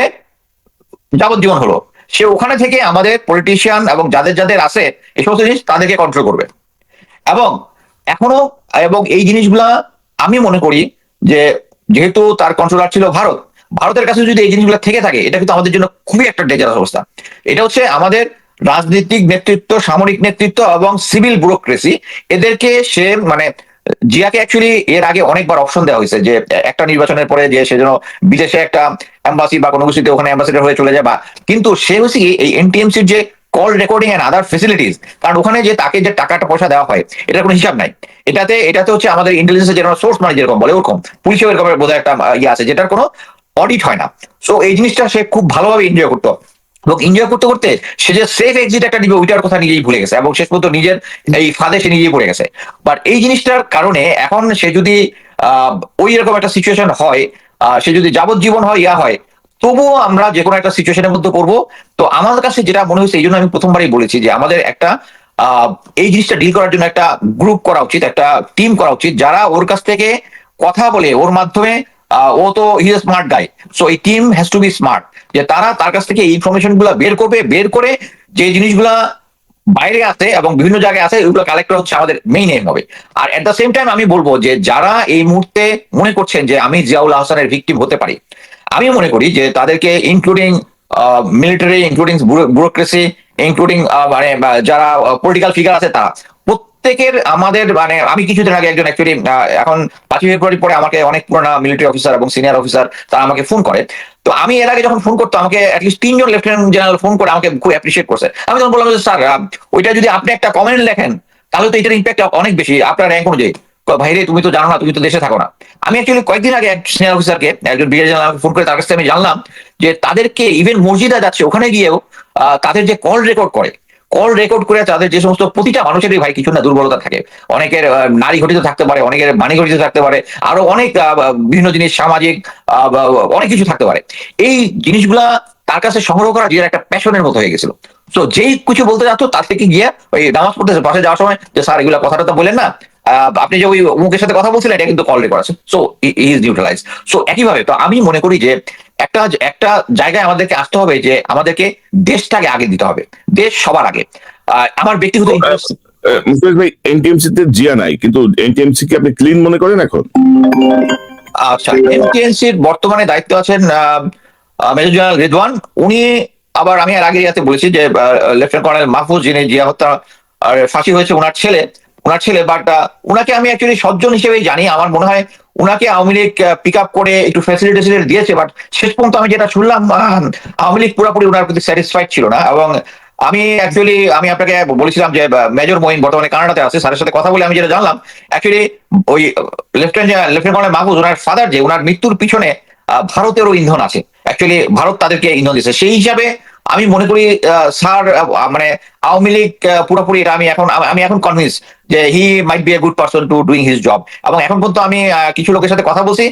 যাবজ্জীবন হলো, সে ওখানে থেকে আমাদের পলিটিশিয়ান এবং যাদের যাদের আছে এই সমস্ত জিনিস তাদেরকে কন্ট্রোল করবে। এবং এখনো, এবং এই জিনিসগুলা আমি মনে করি যে যেহেতু তার কন্ট্রোলার ছিল ভারত, ভারতের কাছে যদি এই জিনিসগুলো থেকে থাকে, এটা কিন্তু আমাদের জন্য খুবই একটা ডেঞ্জারাস অবস্থা। এটা হচ্ছে আমাদের রাজনৈতিক নেতৃত্ব, সামরিক নেতৃত্ব এবং সিভিল ব্যুরোক্রেসি, এদেরকে সে মানে জিয়াকে অ্যাকচুয়ালি এর আগে অনেকবার অপশন দেওয়া হয়েছে যে একটা নির্বাচনের পরে যে সে যেন বিদেশে একটা এম্বাসি বা কোনো কিছুতে ওখানে অ্যাম্বাসিডার হয়ে চলে যায়, বা কিন্তু সে হচ্ছে কি এই এনটিএমসির যে call recording and other facilities, কারণ ওখানে যে তাকে যে টাকাটা পয়সা দেওয়া হয় এটার কোনো হিসাব নাই। এটাতে হচ্ছে আমাদের ইন্টেলিজেন্সের যেরকম সোর্স মানে যেরকম বলে ওরকম পুলিশের এরকম বোধহয় একটা ইয়ে আছে যেটার কোনো অডিট হয় না। সো এই জিনিসটা সে খুব ভালোভাবে এনজয় করতো, এবং এনজয় করতে করতে সে যে সেফ এক্সিট একটা নিবে ওইটার কথা নিজেই ভুলে গেছে, এবং শেষ পর্যন্ত নিজের এই ফাঁদে সে নিজেই পড়ে গেছে। বাট এই জিনিসটার কারণে এখন সে যদি ওই রকম একটা সিচুয়েশন হয়, সে যদি যাবজ্জীবন হয় ইয়া হয়, তবুও আমরা যে কোনো একটা সিচুয়েশনের মধ্যে পড়বো। তো আমার কাছে যেটা মনে হয়েছে, এই জন্য আমি প্রথমবারই বলেছি যে আমাদের একটা এই জিনিসটা ডিল করার জন্য একটা গ্রুপ করা উচিত, একটা টিম করা উচিত, যারা ওর কাছ থেকে কথা বলে ওর মাধ্যমে, ও তো হি স্মার্ট গাই, সো এই team has to be smart, যে তারা তার কাছ থেকে এই ইনফরমেশন গুলা বের করবে, বের করে যে জিনিসগুলা বাইরে আছে এবং বিভিন্ন জায়গায় আছে ওইগুলো কালেক্ট করা হচ্ছে আমাদের মেইন এম হবে। আর এট দ্য সেম টাইম আমি বলবো যে যারা এই মুহূর্তে মনে করছেন যে আমি জিয়াউল আহসানের ভিকটিম হতে পারি, আমি মনে করি যে তাদেরকে including military, including bureaucracy, including মানে যারা পলিটিক্যাল ফিগার আছে, তারা প্রত্যেকের আমাদের মানে আমি কিছুদিন আগে একজন অ্যাকচুয়ালি এখন 5ই ফেব্রুয়ারি পরে আমাকে অনেক পুরোনো মিলিটারি অফিসার এবং সিনিয়র অফিসার তারা আমাকে ফোন করে। তো আমি এর আগে যখন ফোন করতো আমাকে অ্যাটলিস্ট 3জন লেফটেন্যান্ট জেনারেল ফোন করে আমাকে খুব অ্যাপ্রিসিয়েট করছে। আমি তখন বললাম যে স্যার ওইটা যদি আপনি একটা কমেন্ট লেখেন তাহলে তো এটার ইম্প্যাক্ট অনেক বেশি আপনার র্যাঙ্ক অনুযায়ী। ভাইরে তুমি তো জানো না, তুমি তো দেশে থাকো না। আমি অ্যাকচুয়ালি কয়েকদিন আগে এক সিনিয়র অফিসারকে, একজন ব্রিগেডিয়ার জেনারেল ফোন করে তার কাছ থেকে আমি জানলাম যে তাদেরকে ইভেন মসজিদে যাচ্ছে ওখানে গিয়েও তাদের যে কল রেকর্ড করে, কল রেকর্ড করে তাদের যে সমস্ত প্রতিটা মানুষেরই ভাই কিছু না দুর্বলতা থাকে, অনেকের নারী ঘটিত থাকতে পারে, অনেকের মানি ঘটিত থাকতে পারে, আরো অনেক বিভিন্ন জিনিস সামাজিক অনেক কিছু থাকতে পারে। এই জিনিসগুলা তার কাছে সংগ্রহ করা যে একটা প্যাশনের মতো হয়ে গেছিল। তো যেই কিছু বলতে যাচ্ছ তার থেকে গিয়ে ওই নামাজ পড়তেছে পাশে যাওয়ার সময় যে স্যার এগুলা কথাটা তো বলেন না, আপনি যে ওই মুখের সাথে কথা বলছিলেন এটা কিন্তু কল রেকর্ড আছে, সো ইজ নিউট্রালাইজ। সো একইভাবে তো আমি মনে করি যে একটা একটা জায়গায় আমাদেরকে আসতে হবে যে আমাদেরকে দেশটাকে আগে দিতে হবে, দেশ সবার আগে। আমার ব্যক্তিগত মুকেশ ভাই, এনটিএমসি তে জিয়া নাই, কিন্তু এনটিএমসি কি আপনি ক্লিন মনে করেন এখন? আচ্ছা, এমটিএনসির বর্তমানে দায়িত্ব আছেন মেজর জেনারেল রিদওয়ান। উনি আবার আমি এর আগে ইয়াতে বলেছি যে লেফটেন্যান্ট কর্নেল মাহফুজ যিনি জিয়া হত্যা ফাঁসি হয়েছে ওনার ছেলে, বাট উনাকে আমি অ্যাকচুয়ালি সজ্জন হিসেবেই জানি। আমার মনে হয় উনাকে আওয়ামী লীগ পিক আপ করে একটু ফ্যাসিলিটি দিয়েছে, বাট শেষ পর্যন্ত আমি যেটা শুনলাম আওয়ামী লীগ পুরোপুরি ওনার প্রতি স্যাটিসফাইড ছিল না। এবং আমি আপনাকে বলেছিলাম যে মেজর মঈন বর্তমানে কানাডাতে আছে, স্যারের সাথে কথা বলে আমি যেটা জানলাম অ্যাকচুয়ালি ওই লেফটেন্যান্ট কর্নেল মাহফুজ ওনার ফাদার যে ওনার মৃত্যুর পিছনে ভারতেরও ইন্ধন আছে, অ্যাকচুয়ালি ভারত তাদেরকে ইন্ধন দিচ্ছে। সেই হিসাবে আমি মনে করি স্যার মানে আওয়ামী লীগ পুরোপুরি এটা আমি এখন কনভিন্স যে he might be a good person to doing his job. এবং এখন পর্যন্ত আমি কিছু লোকের সাথে কথা বলছি,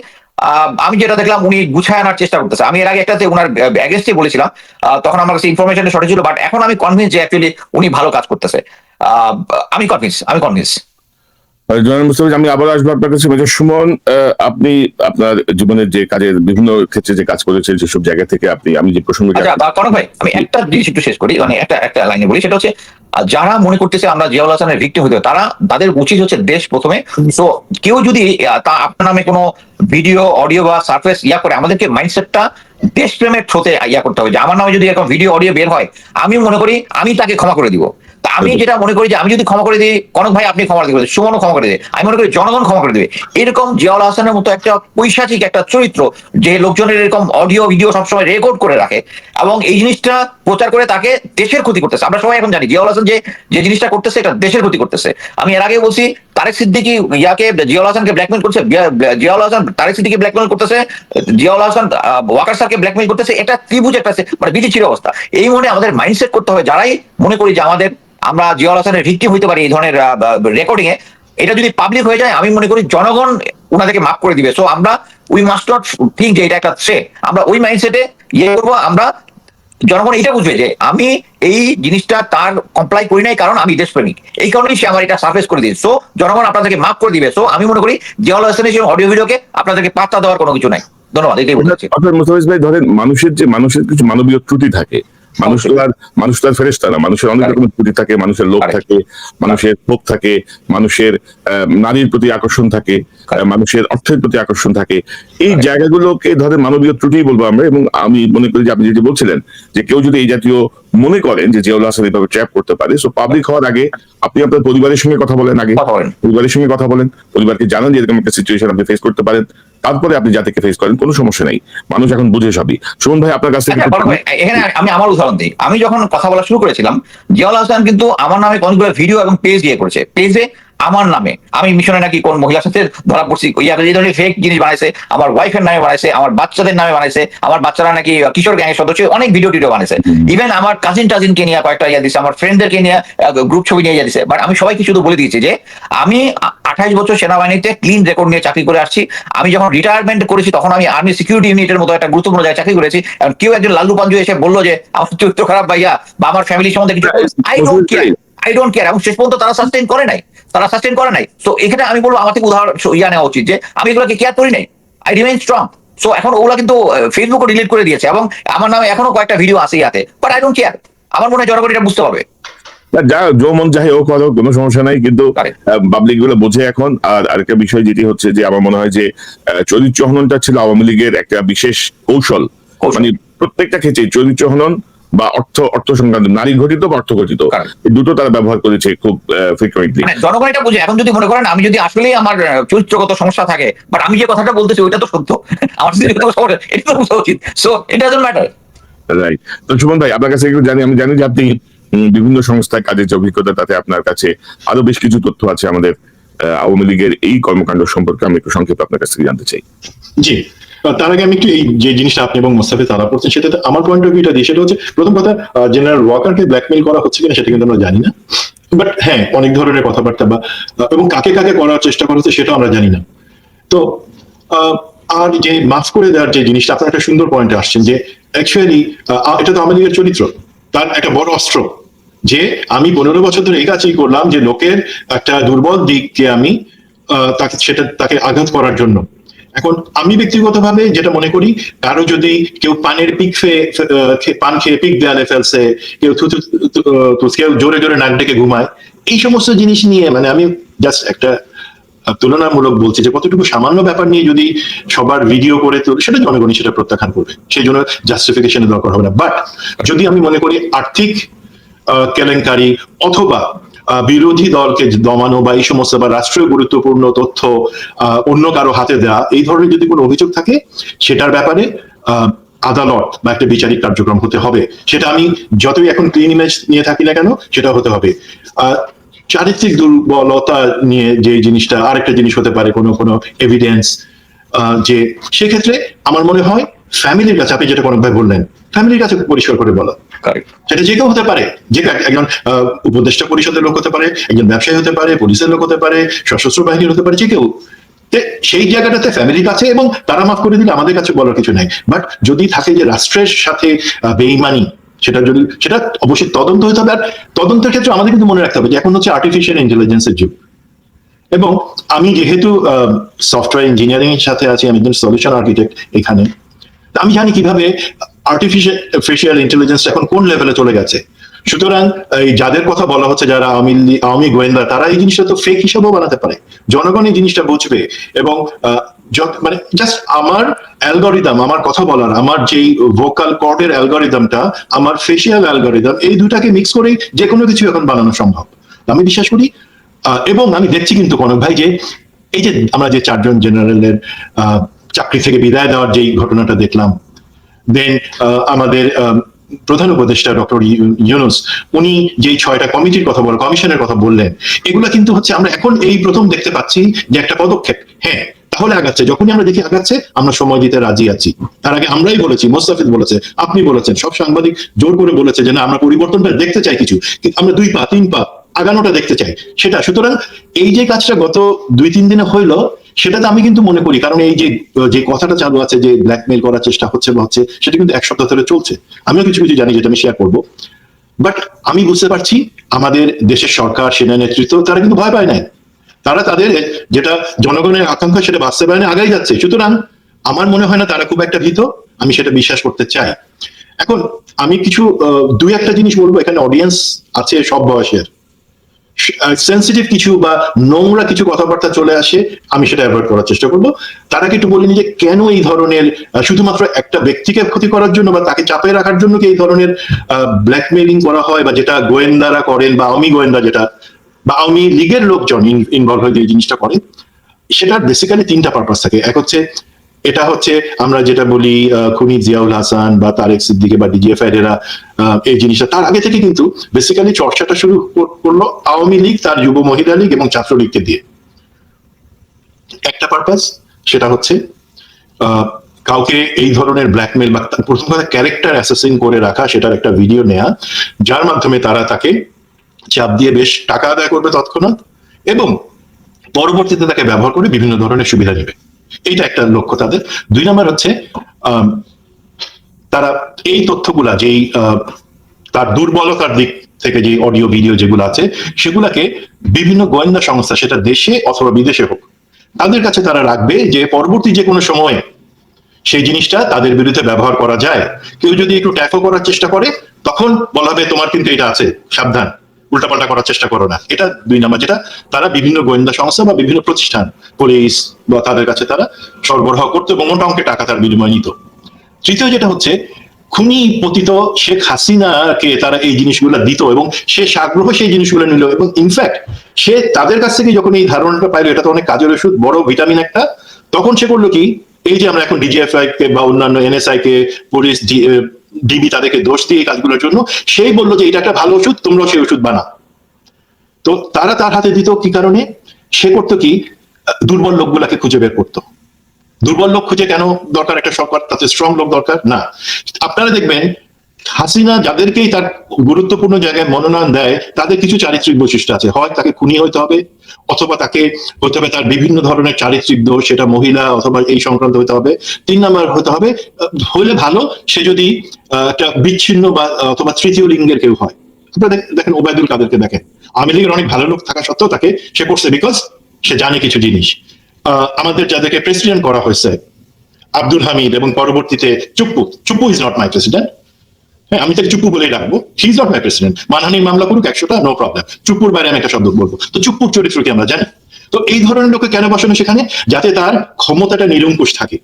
আমি যেটা দেখলাম উনি গুছায় আনার চেষ্টা করতেছে। আমি এর আগে একটাতে ওনার অ্যাগেন্স্টে বলেছিলাম, তখন আমার কাছে ইনফরমেশন সঠিক ছিল, বাট এখন আমি কনভিন্স যে অ্যাকচুয়ালি উনি ভালো কাজ করতেছে। আমি কনভিন্স। জনাব মুস্তাফিজ, আমি আবার আসবো আপনার কাছে। মেজর সুমন, আপনি আপনার জীবনের যে কাজের বিভিন্ন ক্ষেত্রে যে কাজ করেছেন সেসব জায়গা থেকে আমি যে প্রসঙ্গে আচ্ছা কনক ভাই, আমি একটা জিনিস একটু শেষ করি, মানে একটা লাইনে বলি, সেটা হচ্ছে যারা মনে করতেছে আমরা জিয়াউল হাসানের ভিক্টিম হতে তাদের উচিত হচ্ছে দেশ প্রথমে। তো কেউ যদি আপনার নামে কোনো ভিডিও অডিও বা সার্ফেস করে, আমাদেরকে মাইন্ডসেটটা দেশপ্রেমের থ্রোতে করতে হবে। যে আমার নামে যদি এরকম ভিডিও অডিও বের হয়, আমি মনে করি আমি তাকে ক্ষমা করে দিব। তা আমি যেটা মনে করি যে আমি যদি ক্ষমা করে দিই, কনক ভাই আপনি ক্ষমা করে, সুমনও ক্ষমা করে দেবে, আমি মনে করি জনগণ ক্ষমা করে দেবে। এরকম জিয়াউল হাসানের মতো একটা পৈশাচিক একটা চরিত্র, যে লোকজনের এরকম অডিও ভিডিও সবসময় রেকর্ড করে রাখে এবং এই জিনিসটা প্রচার করে তাকে দেশের ক্ষতি করতেছে। আমরা সবাই এখন জানি জিয়াউল হাসান যে জিনিসটা করতেছে এটা দেশের ক্ষতি করতেছে। আমি এর আগে বলছি তারেক সিদ্দিকী জিয়াউল হাসানকে ব্ল্যাকমেল করছে, জিয়াউল হাসান তারেক সিদ্দিকী ব্ল্যাকমেল করতেছে, জিয়াউল হাসান ওয়াকার স্যারকে ব্ল্যাকমেল করতেছে। এটা ত্রিভুজ একটা মানে বিচিত্র অবস্থা। এই মনে আমাদের মাইন্ডসেট করতে হবে, যারাই মনে করি যে আমরা জিয়াউল হাসানের ভিকটিম হইতে পারি এই ধরনের রেকর্ডিং এ, এটা যদি পাবলিক হয়ে যায় আমি মনে করি জনগণ ওনাদেরকে মাফ করে দিবে। সো আমরা উই মাস্ট নট থিঙ্ক যে এটা একটা থ্রেট। আমরা ওই মাইন্ডসেটে ইয়ে করবো, আমরা জনগণ এটা বুঝবে যে আমি এই জিনিসটা তার কমপ্লাই করি নাই কারণ আমি দেশপ্রেমিক, এই কারণেই সে আমার এটা সার্ফেস করে দিয়েছে। সো জনগণ আপনাদেরকে মাফ করে দিবে। সো আমি মনে করি জিয়াউল হাসানের অডিও ভিডিওকে আপনাদেরকে পাত্তা দেওয়ার কোনো কিছু নাই। ধন্যবাদ, এটাই বলতে চাচ্ছি। অর্থাৎ মোস্তাফিজ ভাই ধরেন মানুষের কিছু মানবীয় ত্রুটি থাকে, মানুষ তো আর ফেরেশতা না, মানুষের অনেক রকমের ত্রুটি থাকে, মানুষের লোভ থাকে, মানুষের ক্ষোভ থাকে, মানুষের নারীর প্রতি আকর্ষণ থাকে, মানুষের অর্থের প্রতি আকর্ষণ থাকে। এই জায়গাগুলোকে ধরে মানবীয় ত্রুটি বলবো আমরা। এবং আমি মনে করি যে আপনি যেটি বলছিলেন যে কেউ যদি এই জাতীয় মনে করেন যে জিয়াউল হাসান এইভাবে ট্র্যাপ করতে পারে, সো পাবলিক হওয়ার আগে আপনি আপনার পরিবারের সঙ্গে কথা বলেন, পরিবারের সঙ্গে কথা বলেন, পরিবারকে জানান যে এরকম একটা সিচুয়েশন আপনি ফেস করতে পারেন, তারপরে আপনি জাতিকে ফেস করেন, কোনো সমস্যা নেই, মানুষ এখন বুঝে সবই। সুমন ভাই আপনার কাছ থেকে এখানে আমি আমার উদাহরণ দিই। আমি যখন কথা বলা শুরু করেছিলাম, জিয়াউল হাসান কিন্তু আমার নামে অনেকগুলো ভিডিও এবং পেজ দিয়ে করেছে। পেজে আমার নামে আমি মিশনে নাকি কোন মহিলার সাথে ধরা পড়ছি, এই ধরনের ফেক জিনিস বানাইছে, আমার ওয়াইফের নামে বানাইছে, আমার বাচ্চাদের নামে বানাইছে, আমার বাচ্চারা নাকি কিশোর গ্যাংয়ের সদস্য, অনেক ভিডিও টিডিও বানাইছে। ইভেন আমার কাজিনকে নিয়ে কয়েকটা ইয়া দিচ্ছে, আমার ফ্রেন্ডদেরকে নিয়ে গ্রুপ ছবি নিয়ে দিচ্ছে। বাট আমি সবাইকে শুধু বলে দিয়েছি যে আমি 28 বছর সেনাবাহিনীতে ক্লিন রেকর্ড নিয়ে চাকরি করে আসছি। আমি যখন রিটায়ারমেন্ট করেছি তখন আমি আর্মি সিকিউরিটি ইউনিটের মতো একটা গুরুত্বপূর্ণ জায়গায় চাকরি করেছি। কেউ একজন লাল্লু পাঞ্জু এসে বললো যে আমার চরিত্র খারাপ ভাইয়া বা আমার ফ্যামিলি সম্বন্ধে কিছু, আই ডোন্ট কেয়ার। এবং শেষ পর্যন্ত তারা সাস্টেইন করে নাই। তো এখানে আমি বলবো আমার থেকে উদাহরণ ইয়া নেওয়া উচিত যে আমি এগুলোকে কেয়ার করি নাই, আই রিমেইন স্ট্রং। সো এখন ওগুলা কিন্তু ফেসবুকও ডিলিট করে দিয়েছে এবং আমার নামে এখনো কয়েকটা ভিডিও আছে ইয়াতে, বাট আই ডোন্ট কেয়ার। আমার মনে হয় জনগণ এটা বুঝতে পারবে। যা মন চাহে ও করো, কোনো সমস্যা নাই, কিন্তু পাবলিক গুলো বোঝে এখন। আর আরেকটা বিষয় যেটি হচ্ছে যে আমার মনে হয় যে চরিত্র হননটা ছিল আওয়ামী লীগের একটা বিশেষ কৌশল। মানে প্রত্যেকটা ক্ষেত্রে চরিত্র হনন বা অর্থ সংক্রান্ত, নারী ঘটিত বা অর্থ ঘটিত, এই দুটো তারা ব্যবহার করেছে খুব ফ্রিকুয়েন্টলি। জনগণ এটা বুঝে। এখন যদি মনে করেন আমি যদি আসলেই আমার চরিত্রগত সমস্যা থাকে, বাট আমি যে কথাটা বলতেছি ওইটা তো সত্য, আমার এটা তো বোঝা উচিত। So it doesn't matter. Right. তো সুমন ভাই আপনার কাছে একটু জানি, আমি জানি যে আপনি বিভিন্ন সংস্থায় কাজের যে অভিজ্ঞতা, তাতে আপনার কাছে আরো বেশ কিছু তথ্য আছে আমাদের আওয়ামী লীগের এই কর্মকাণ্ড সম্পর্কে আমি একটু সংক্ষেপে আপনার কাছ থেকে জানতে চাই। জি, তার আগে আমি একটু এই যে জিনিসটা আপনি এবং মোস্তাফিজ আলাপ করছেন সেটাতে আমার পয়েন্ট অফ ভিউটা দিই। সেটা হচ্ছে প্রথম কথা, জেনারেল ওয়াকারকে ব্ল্যাকমেইল করা হচ্ছে কিনা সেটা কিন্তু আমরা জানি না। বাট হ্যাঁ, অনেক ধরনের কথাবার্তা বা এবং কাকে করার চেষ্টা করা হচ্ছে সেটাও আমরা জানি না। তো আর যে মাফ করে দেওয়ার যে জিনিসটা, আপনার একটা সুন্দর পয়েন্টে আসছেন যে অ্যাকচুয়ালি এটা তো আওয়ামী লীগের চরিত্র, তার একটা বড় অস্ত্র যে আমি 15 বছর ধরে এই কাজই করলাম যে লোকের একটা দুর্বল দিককে আমি তাকে আঘাত করার জন্য। এখন আমি ব্যক্তিগতভাবে যেটা মনে করি, কারো যদি কেউ পানের পান খেয়ে পিক দেয়ালে ফেলছে, কেউ কেউ জোরে জোরে নাক ডেকে ঘুমায়, এই সমস্ত জিনিস নিয়ে মানে আমি জাস্ট একটা তুলনামূলক বলছি যে কতটুকু সামান্য ব্যাপার নিয়ে যদি সবার ভিডিও করে তো সেটা জনগণই সেটা প্রত্যাখ্যান করবে, সেই জন্য জাস্টিফিকেশনের দরকার হবে না। বাট যদি আমি মনে করি আর্থিক কেলেঙ্কারি অথবা বিরোধী দলকে দমানো বা এই সমস্ত বা রাষ্ট্রীয় গুরুত্বপূর্ণ তথ্য অন্য কারো হাতে দেওয়া, এই ধরনের যদি কোনো অভিযোগ থাকে, সেটার ব্যাপারে আদালত বা একটা বিচারিক কার্যক্রম হতে হবে। সেটা আমি যতই এখন ক্লিন ইমেজ নিয়ে থাকি না কেন, সেটা হতে হবে। চারিত্রিক দুর্বলতা নিয়ে যে জিনিসটা আরেকটা জিনিস হতে পারে, কোনো এভিডেন্স, যে সেক্ষেত্রে আমার মনে হয় ফ্যামিলির কাছে, আপনি যেটা কোনো ভাই বললেন, ফ্যামিলির কাছে পরিষ্কার করে বলা। সেটা যে কেউ হতে পারে, যে একজন উপদেষ্টা পরিষদের লোক হতে পারে, একজন ব্যবসায়ী হতে পারে, পুলিশের লোক হতে পারে, সশস্ত্র বাহিনীর হতে পারে, যে কেউ। সেই জায়গাটাতে ফ্যামিলির কাছে, এবং তারা মাফ করে দিলে আমাদের কাছে বলার কিছু নাই। বাট যদি থাকে যে রাষ্ট্রের সাথে বেইমানি, সেটা অবশ্যই তদন্ত হতে হবে। আর তদন্তের ক্ষেত্রে আমাদের কিন্তু মনে রাখতে হবে যে এখন হচ্ছে আর্টিফিশিয়াল ইন্টেলিজেন্সের যুগ, এবং আমি যেহেতু সফটওয়্যার ইঞ্জিনিয়ারিং এর সাথে আছি, আমি একজন সলিউশন আর্কিটেক্ট এখানে, আমি জানি কিভাবে আর্টিফিশিয়াল ইন্টেলিজেন্স এখন কোন লেভেলে চলে গেছে। সুতরাং এই যাদের কথা বলা হচ্ছে, যারা আওয়ামী গোয়েন্দা, তারা এই জিনিসটা তো ফেক হিসাবেও বানাতে পারে, জনগণ এই জিনিসটা বুঝবে। এবং মানে জাস্ট আমার অ্যালগরিদম, আমার কথা বলার, আমার যেই ভোকাল কর্ডের অ্যালগরিদমটা, আমার ফেশিয়াল অ্যালগরিদম, এই দুটাকে মিক্স করেই যে কোনো কিছু এখন বানানো সম্ভব, আমি বিশ্বাস করি। এবং আমি দেখছি কিন্তু কনক ভাই, যে এই যে আমরা যে 4 জন জেনারেলের চাকরি থেকে বিদায় দেওয়ার যেই ঘটনাটা দেখলাম, দেন আমাদের প্রধান উপদেষ্টা ডক্টর ইউনূস, উনি যেই 6টা কমিটির কথা বলেন, কমিশনের কথা বললেন, এগুলা কিন্তু হচ্ছে আমরা এখন এই প্রথম দেখতে পাচ্ছি যে একটা পদক্ষেপ। হ্যাঁ, তাহলে আগাচ্ছে, যখনই আমরা দেখি আগাচ্ছে, আমরা সময় দিতে রাজি আছি। তার আগে আমরাই বলেছি, মোস্তাফিজ বলেছে, আপনি বলেছেন, সব সাংবাদিক জোর করে বলেছে যে না, আমরা পরিবর্তনটা দেখতে চাই, কিছু আমরা 2 পা 3 পা আগানোটা দেখতে চাই সেটা। সুতরাং এই যে কাজটা গত 2-3 দিনে হইলো, সেটাতে আমি কিন্তু মনে করি, কারণ এই যে কথাটা চালু আছে যে ব্ল্যাকমেল করার চেষ্টা হচ্ছে বা হচ্ছে, সেটা কিন্তু এক সপ্তাহ ধরে চলছে। আমিও কিছু কিছু জানি, যেটা আমি শেয়ার করবো। বাট আমি বুঝতে পারছি আমাদের দেশের সরকার, সেনা নেতৃত্ব, তারা কিন্তু ভয় পায় নাই। তারা তাদের যেটা জনগণের আকাঙ্ক্ষা সেটা বাস্তবায়নে আগাই যাচ্ছে। সুতরাং আমার মনে হয় না তারা খুব একটা ভীত, আমি সেটা বিশ্বাস করতে চাই। এখন আমি কিছু দুই একটা জিনিস বলবো, এখানে অডিয়েন্স আছে সব বয়সের, সেন্সিটিভ কিছু বা নোংরা কিছু কথাবার্তা চলে আসে, আমি সেটা অ্যাভয়েড করার চেষ্টা করবো। তার আগে একটু বলিনি যে কেন এই ধরনের শুধুমাত্র একটা ব্যক্তিকে ক্ষতি করার জন্য বা তাকে চাপে রাখার জন্য কি এই ধরনের ব্ল্যাকমেইলিং করা হয়, বা যেটা গোয়েন্দারা করেন বা আওয়ামী গোয়েন্দা যেটা বা আওয়ামী লীগের লোকজন ইনভলভ হয়ে যে জিনিসটা করে, সেটার বেসিক্যালি তিনটা পারপাস থাকে। এক হচ্ছে, এটা হচ্ছে আমরা যেটা বলি খুনি জিয়াউল হাসান বা তারেক সিদ্দিকী বা ডিজিএফআই এরা এই জিনিসটা তার আগে থেকে কিন্তু বেসিক্যালি চর্চাটা শুরু করলো আওয়ামী লীগ, তার যুব মহিলা লীগ এবং ছাত্রলীগকে দিয়ে। একটা পারপাস, সেটা হচ্ছে কাউকে এই ধরনের ব্ল্যাকমেল বা প্রথম কথা ক্যারেক্টার অ্যাসেসিং করে রাখা, সেটার একটা ভিডিও নেয়া, যার মাধ্যমে তারা তাকে চাপ দিয়ে বেশ টাকা আদায় করবে তৎক্ষণাৎ, এবং পরবর্তীতে তাকে ব্যবহার করে বিভিন্ন ধরনের সুবিধা নেবে। এইটা একটা লক্ষ্য তাদের। দুই নম্বর হচ্ছে তারা এই তথ্যগুলা, যেই তার দুর্বলতার দিক থেকে যে অডিও ভিডিও যেগুলো আছে, সেগুলাকে বিভিন্ন গোয়েন্দা সংস্থা, সেটা দেশে অথবা বিদেশে হোক, তাদের কাছে তারা রাখবে, যে পরবর্তী যে কোনো সময়ে সেই জিনিসটা তাদের বিরুদ্ধে ব্যবহার করা যায়। কেউ যদি একটু ট্যাকল করার চেষ্টা করে, তখন বলা হবে তোমার কিন্তু এটা আছে, সাবধান, উল্টাপাল্টা করার চেষ্টা করো না। এটা দুই নাম্বার, যেটা তারা বিভিন্ন গোয়েন্দা সংস্থা বা বিভিন্ন প্রতিষ্ঠান, পুলিশ বা তাদের কাছে তারা সরবরাহ করতো এবং মোটা অঙ্কের টাকা তার বিনিময় নিত। তৃতীয় যেটা হচ্ছে, খুনি পতিত শেখ হাসিনাকে তারা এই জিনিসগুলো দিত এবং সে আগ্রহ সেই জিনিসগুলো নিল, এবং ইনফ্যাক্ট সে তাদের কাছ থেকে যখন এই ধারণাটা পাইলো এটা তো অনেক কাজের ওষুধ, বড় ভিটামিন একটা, তখন সে করলো কি, এই যে আমরা এখন ডিজিএফআই কে বা অন্যান্য এনএসআই কে, পুলিশ, ডিবি, তাদেরকে দোষ দিয়ে এই কাজগুলোর জন্য, সেই বললো যে এটা একটা ভালো ওষুধ, তোমরাও সেই ওষুধ বানাও। তো তারা তার হাতে দিত কি কারণে? সে করতো কি, দুর্বল লোকগুলাকে খুঁজে বের করতো। দুর্বল লোক খুঁজে কেন দরকার একটা সরকার? তাতে স্ট্রং লোক দরকার না। আপনারা দেখবেন হাসিনা যাদেরকেই তার গুরুত্বপূর্ণ জায়গায় মনোনয়ন দেয়, তাদের কিছু চারিত্রিক বৈশিষ্ট্য আছে। হয় তাকে খুনি হইতে হবে, অথবা তাকে হতে হবে তার বিভিন্ন ধরনের চারিত্রিক দোষ, সেটা মহিলা অথবা এই সংক্রান্ত হতে হবে। তিন নাম্বার হতে হবে, হলে ভালো, সে যদি একটা বিচ্ছিন্ন বা অথবা তৃতীয় লিঙ্গের কেউ হয়। আপনারা দেখেন ওবায়দুল কাদেরকে দেখেন, আওয়ামী লীগের অনেক ভালো লোক থাকা সত্ত্বেও তাকে সে করছে বিকজ সে জানে কিছু জিনিস। আমাদের যাদেরকে প্রেসিডেন্ট করা হয়েছে, আব্দুল হামিদ এবং পরবর্তীতে Chuppu, Chuppu is not my president, হ্যাঁ আমি তাকে চুপ্পু বলেই রাখবো, he is not my president. মানহানির মামলা করুক 100টা, নো প্রবলেম, চুপ্পুর বাইরে আমি একটা শব্দ বলবো। তো চুপ্পুর চরিত্র কি আমরা জানি। তো এই ধরনের লোকে কেন বসানো সেখানে? যাতে তার ক্ষমতাটা নিরঙ্কুশ থাকে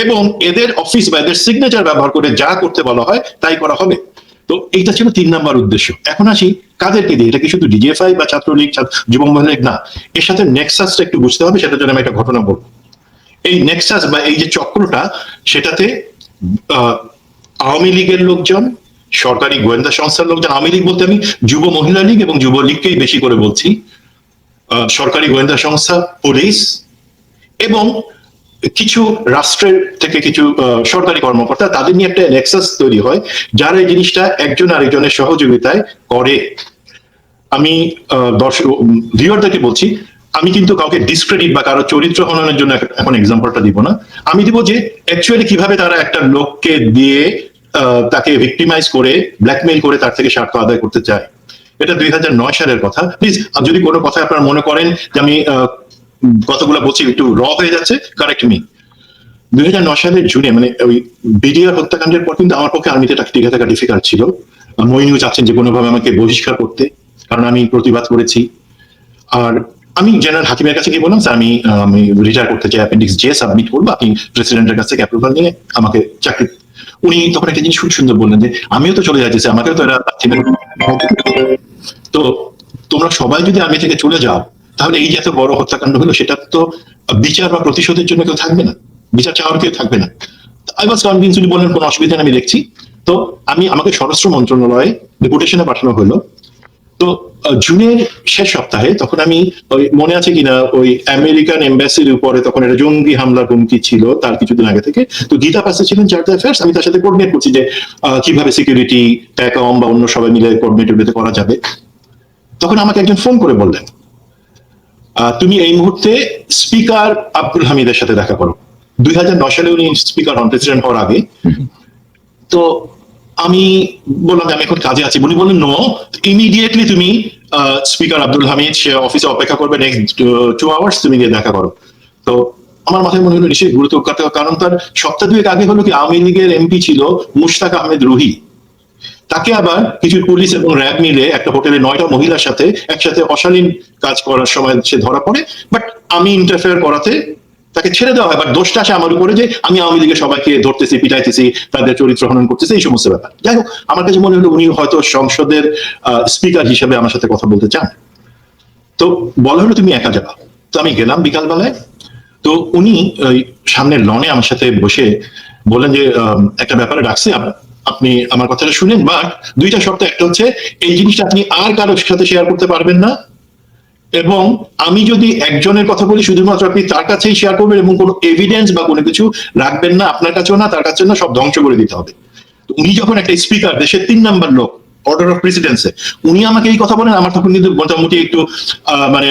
এবং এদের অফিস বা এদের সিগনেচার ব্যবহার করে যা করতে বলা হয় তাই করা হবে। তো এইটা ছিল 3 নাম্বার উদ্দেশ্য। এখন আসি কাদেরকে দিয়ে, এটা কি শুধু ডিজিএফআই বা ছাত্রলীগ, যুব মহিলা লীগ না, এর সাথে নেক্সাসটা একটু বুঝতে হবে। সেটার জন্য আমি একটা ঘটনা বলবো। এই নেক্সাস বা এই যে চক্রটা, সেটাতে আওয়ামী লীগের লোকজন, সরকারি গোয়েন্দা সংস্থার লোকজন, আওয়ামী লীগ বলতে আমি যুব মহিলা লীগ এবং যুব লীগকেই বেশি করে বলছি, সরকারি গোয়েন্দা সংস্থা, পুলিশ এবং কিছু রাষ্ট্রের থেকে কিছু সরকারি কর্মকর্তা, তাদের নিয়ে একটা নেক্সাস তৈরি হয়, যারা এই জিনিসটা একজন আরেকজনের সহযোগিতায় করে। আমি দর্শক ভিউয়ারদেরকে বলছি, আমি কিন্তু কাউকে ডিসক্রেডিট বা কারো চরিত্র হননের জন্য এখন এক্সাম্পলটা দিব না। আমি দিব যে অ্যাকচুয়ালি কিভাবে তারা একটা লোককে দিয়ে তাকে ভিক্টিমাইজ করে, ব্ল্যাকমেইল করে তার থেকে স্বার্থ আদায় করতে চায়। এটা 2009 সালের কথা। প্লিজ যদি কোনো কথা আপনারা মনে করেন যে আমি কথাগুলো বলছি একটু র হয়ে যাচ্ছে, কারেক্ট মি। 2009 সালের জুনে, মানে ওই বিডিআর হত্যাকাণ্ডের পর কিন্তু আমার পক্ষে আর্মিতে টিকে থাকা ডিফিকাল্ট ছিল। মইনুল চাচ্ছেন যে কোনোভাবে আমাকে বহিষ্কার করতে, কারণ আমি প্রতিবাদ করেছি। আর আমি জেনারেল হাকিমের কাছে গিয়ে বললাম, স্যার আমি রিটায়ার করতে চাই, অ্যাপেন্ডিক্স জে সাবমিট করবো, আপনি প্রেসিডেন্টের কাছ থেকে অ্যাপ্রুভাল নিয়ে আমাকে চাকরি। উনি তখন একটা জিনিস খুব সুন্দর বললেন যে আমিও তো চলে যাচ্ছি, আমাকেও তো এরা, তো তোমরা সবাই যদি আর্মি থেকে চলে যাও, তাহলে এই যে এত বড় হত্যাকাণ্ড হলো, সেটা তো বিচার বা প্রতিশোধের জন্য কেউ থাকবে না, বিচার চাওয়ার কেউ থাকবে না। আই ওয়াজ কনভিন্সড, উনি বললেন কোনো অসুবিধা আমি দেখছি। তো আমাকে স্বরাষ্ট্র মন্ত্রণালয়ে ডেপুটেশনে পাঠানো হলো। তো জুনের শেষ সপ্তাহে, তখন আমি ওই মনে আছে কিনা, ওই আমেরিকান এম্বাসির উপরে তখন একটা জঙ্গি হামলার হুমকি ছিল তার কিছুদিন আগে থেকে। তো গীতা পাশে ছিলেন চার্জ অ্যাফেয়ার্স, আমি তার সাথে কোঅর্ডিনেট করছি যে কিভাবে সিকিউরিটি, প্যাকম বা অন্য সবাই মিলে কোঅর্ডিনেট করা যাবে। তখন আমাকে একজন ফোন করে বললেন, তুমি এই মুহূর্তে স্পিকার আব্দুল হামিদের সাথে দেখা করো। 2009 সালে উনি স্পিকার হন, প্রেসিডেন্ট হওয়ার আগে। তো আমি বললাম আমি এখন কাজে আছি। উনি বললেন নো, ইমিডিয়েটলি তুমি স্পিকার আব্দুল হামিদ, সে অফিসে অপেক্ষা করবে, নেক্সট 2 আওয়ার্স তুমি গিয়ে দেখা করো। তো আমার মাথায় মনে হলো নিশ্চয়ই গুরুত্ব, কারণ তার সপ্তাহ দুয়েক আগে হলো কি আওয়ামী লীগের এমপি ছিল মুশতাক আহমেদ রুহি, তাকে আবার কিছু পুলিশ এবং র্যাব মিলে একটা হোটেলে 9টা মহিলার সাথে একসাথে অশালীন কাজ করার সময় সে ধরা পড়ে। বাট আমি ইন্টারফেয়ার করাতে তাকে ছেড়ে দেওয়া হয়। বাট দোষটা আসে আমার উপরে যে আমি আওয়ামী লীগের সবাইকে ধরতেছি, পিটাইতেছি, তাদের চরিত্র হনন করতেছি, এই সমস্ত ব্যাপার। যাই হোক, আমার কাছে মনে হলো উনি হয়তো সংসদের স্পিকার হিসেবে আমার সাথে কথা বলতে চান। তো বলা হলো তুমি একা যাবা। তো আমি গেলাম বিকালবেলায়। তো উনি ওই সামনের লনে আমার সাথে বসে বললেন যে একটা ব্যাপারে ডাকছি, আপনি আমার কথাটা শুনেন, বাট 2টা শর্ত। একটা হচ্ছে এই জিনিসটা আপনি আর কারোর সাথে শেয়ার করতে পারবেন না, এবং আমি যদি একজনের কথা বলি শুধুমাত্র আপনি তার কাছেই শেয়ার করবেন এবং কোনো এভিডেন্স বা কোনো কিছু রাখবেন না, আপনার কাছেও না, তার কাছেও না, সব ধ্বংস করে দিতে হবে। তো উনি যখন একটা স্পিকার, দেশের 3 নাম্বার লোক অর্ডার অফ প্রেসিডেন্সে, উনি আমাকে এই কথা বলেন, আমার তখন কিন্তু মোটামুটি একটু মানে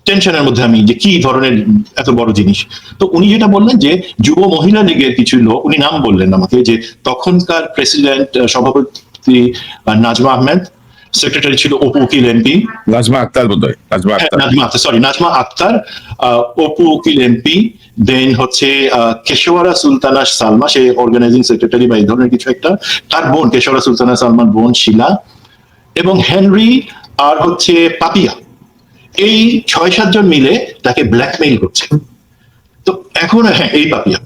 টেনশনের মধ্যে আমি, যে কি ধরনের এত বড় জিনিস। তো উনি যেটা বললেন যে যুব মহিলা লীগের কিছু লোক, উনি নাম বললেন আমাকে, যে তখনকার প্রেসিডেন্ট সভাপতি নাজমা আহমেদ, সেক্রেটারি ছিল অপু উকিল এমপি, নাজমা আক্তার বোধহয়, নাজমা আক্তার, নাজমা আক্তার, অপু উকিল এমপি, দেন হচ্ছে কেশওয়ারা সুলতানা সালমা, সে অর্গানাইজিং সেক্রেটারি বা এই ধরনের কিছু একটা, তার বোন কেশওয়ারা সুলতানা সালমার বোন শিলা, এবং হেনরি, আর হচ্ছে পাপিয়া। এই 6-7 জন মিলে তাকে ব্ল্যাকমেইল করছে। তো এখন হ্যাঁ, এই পাপিয়া।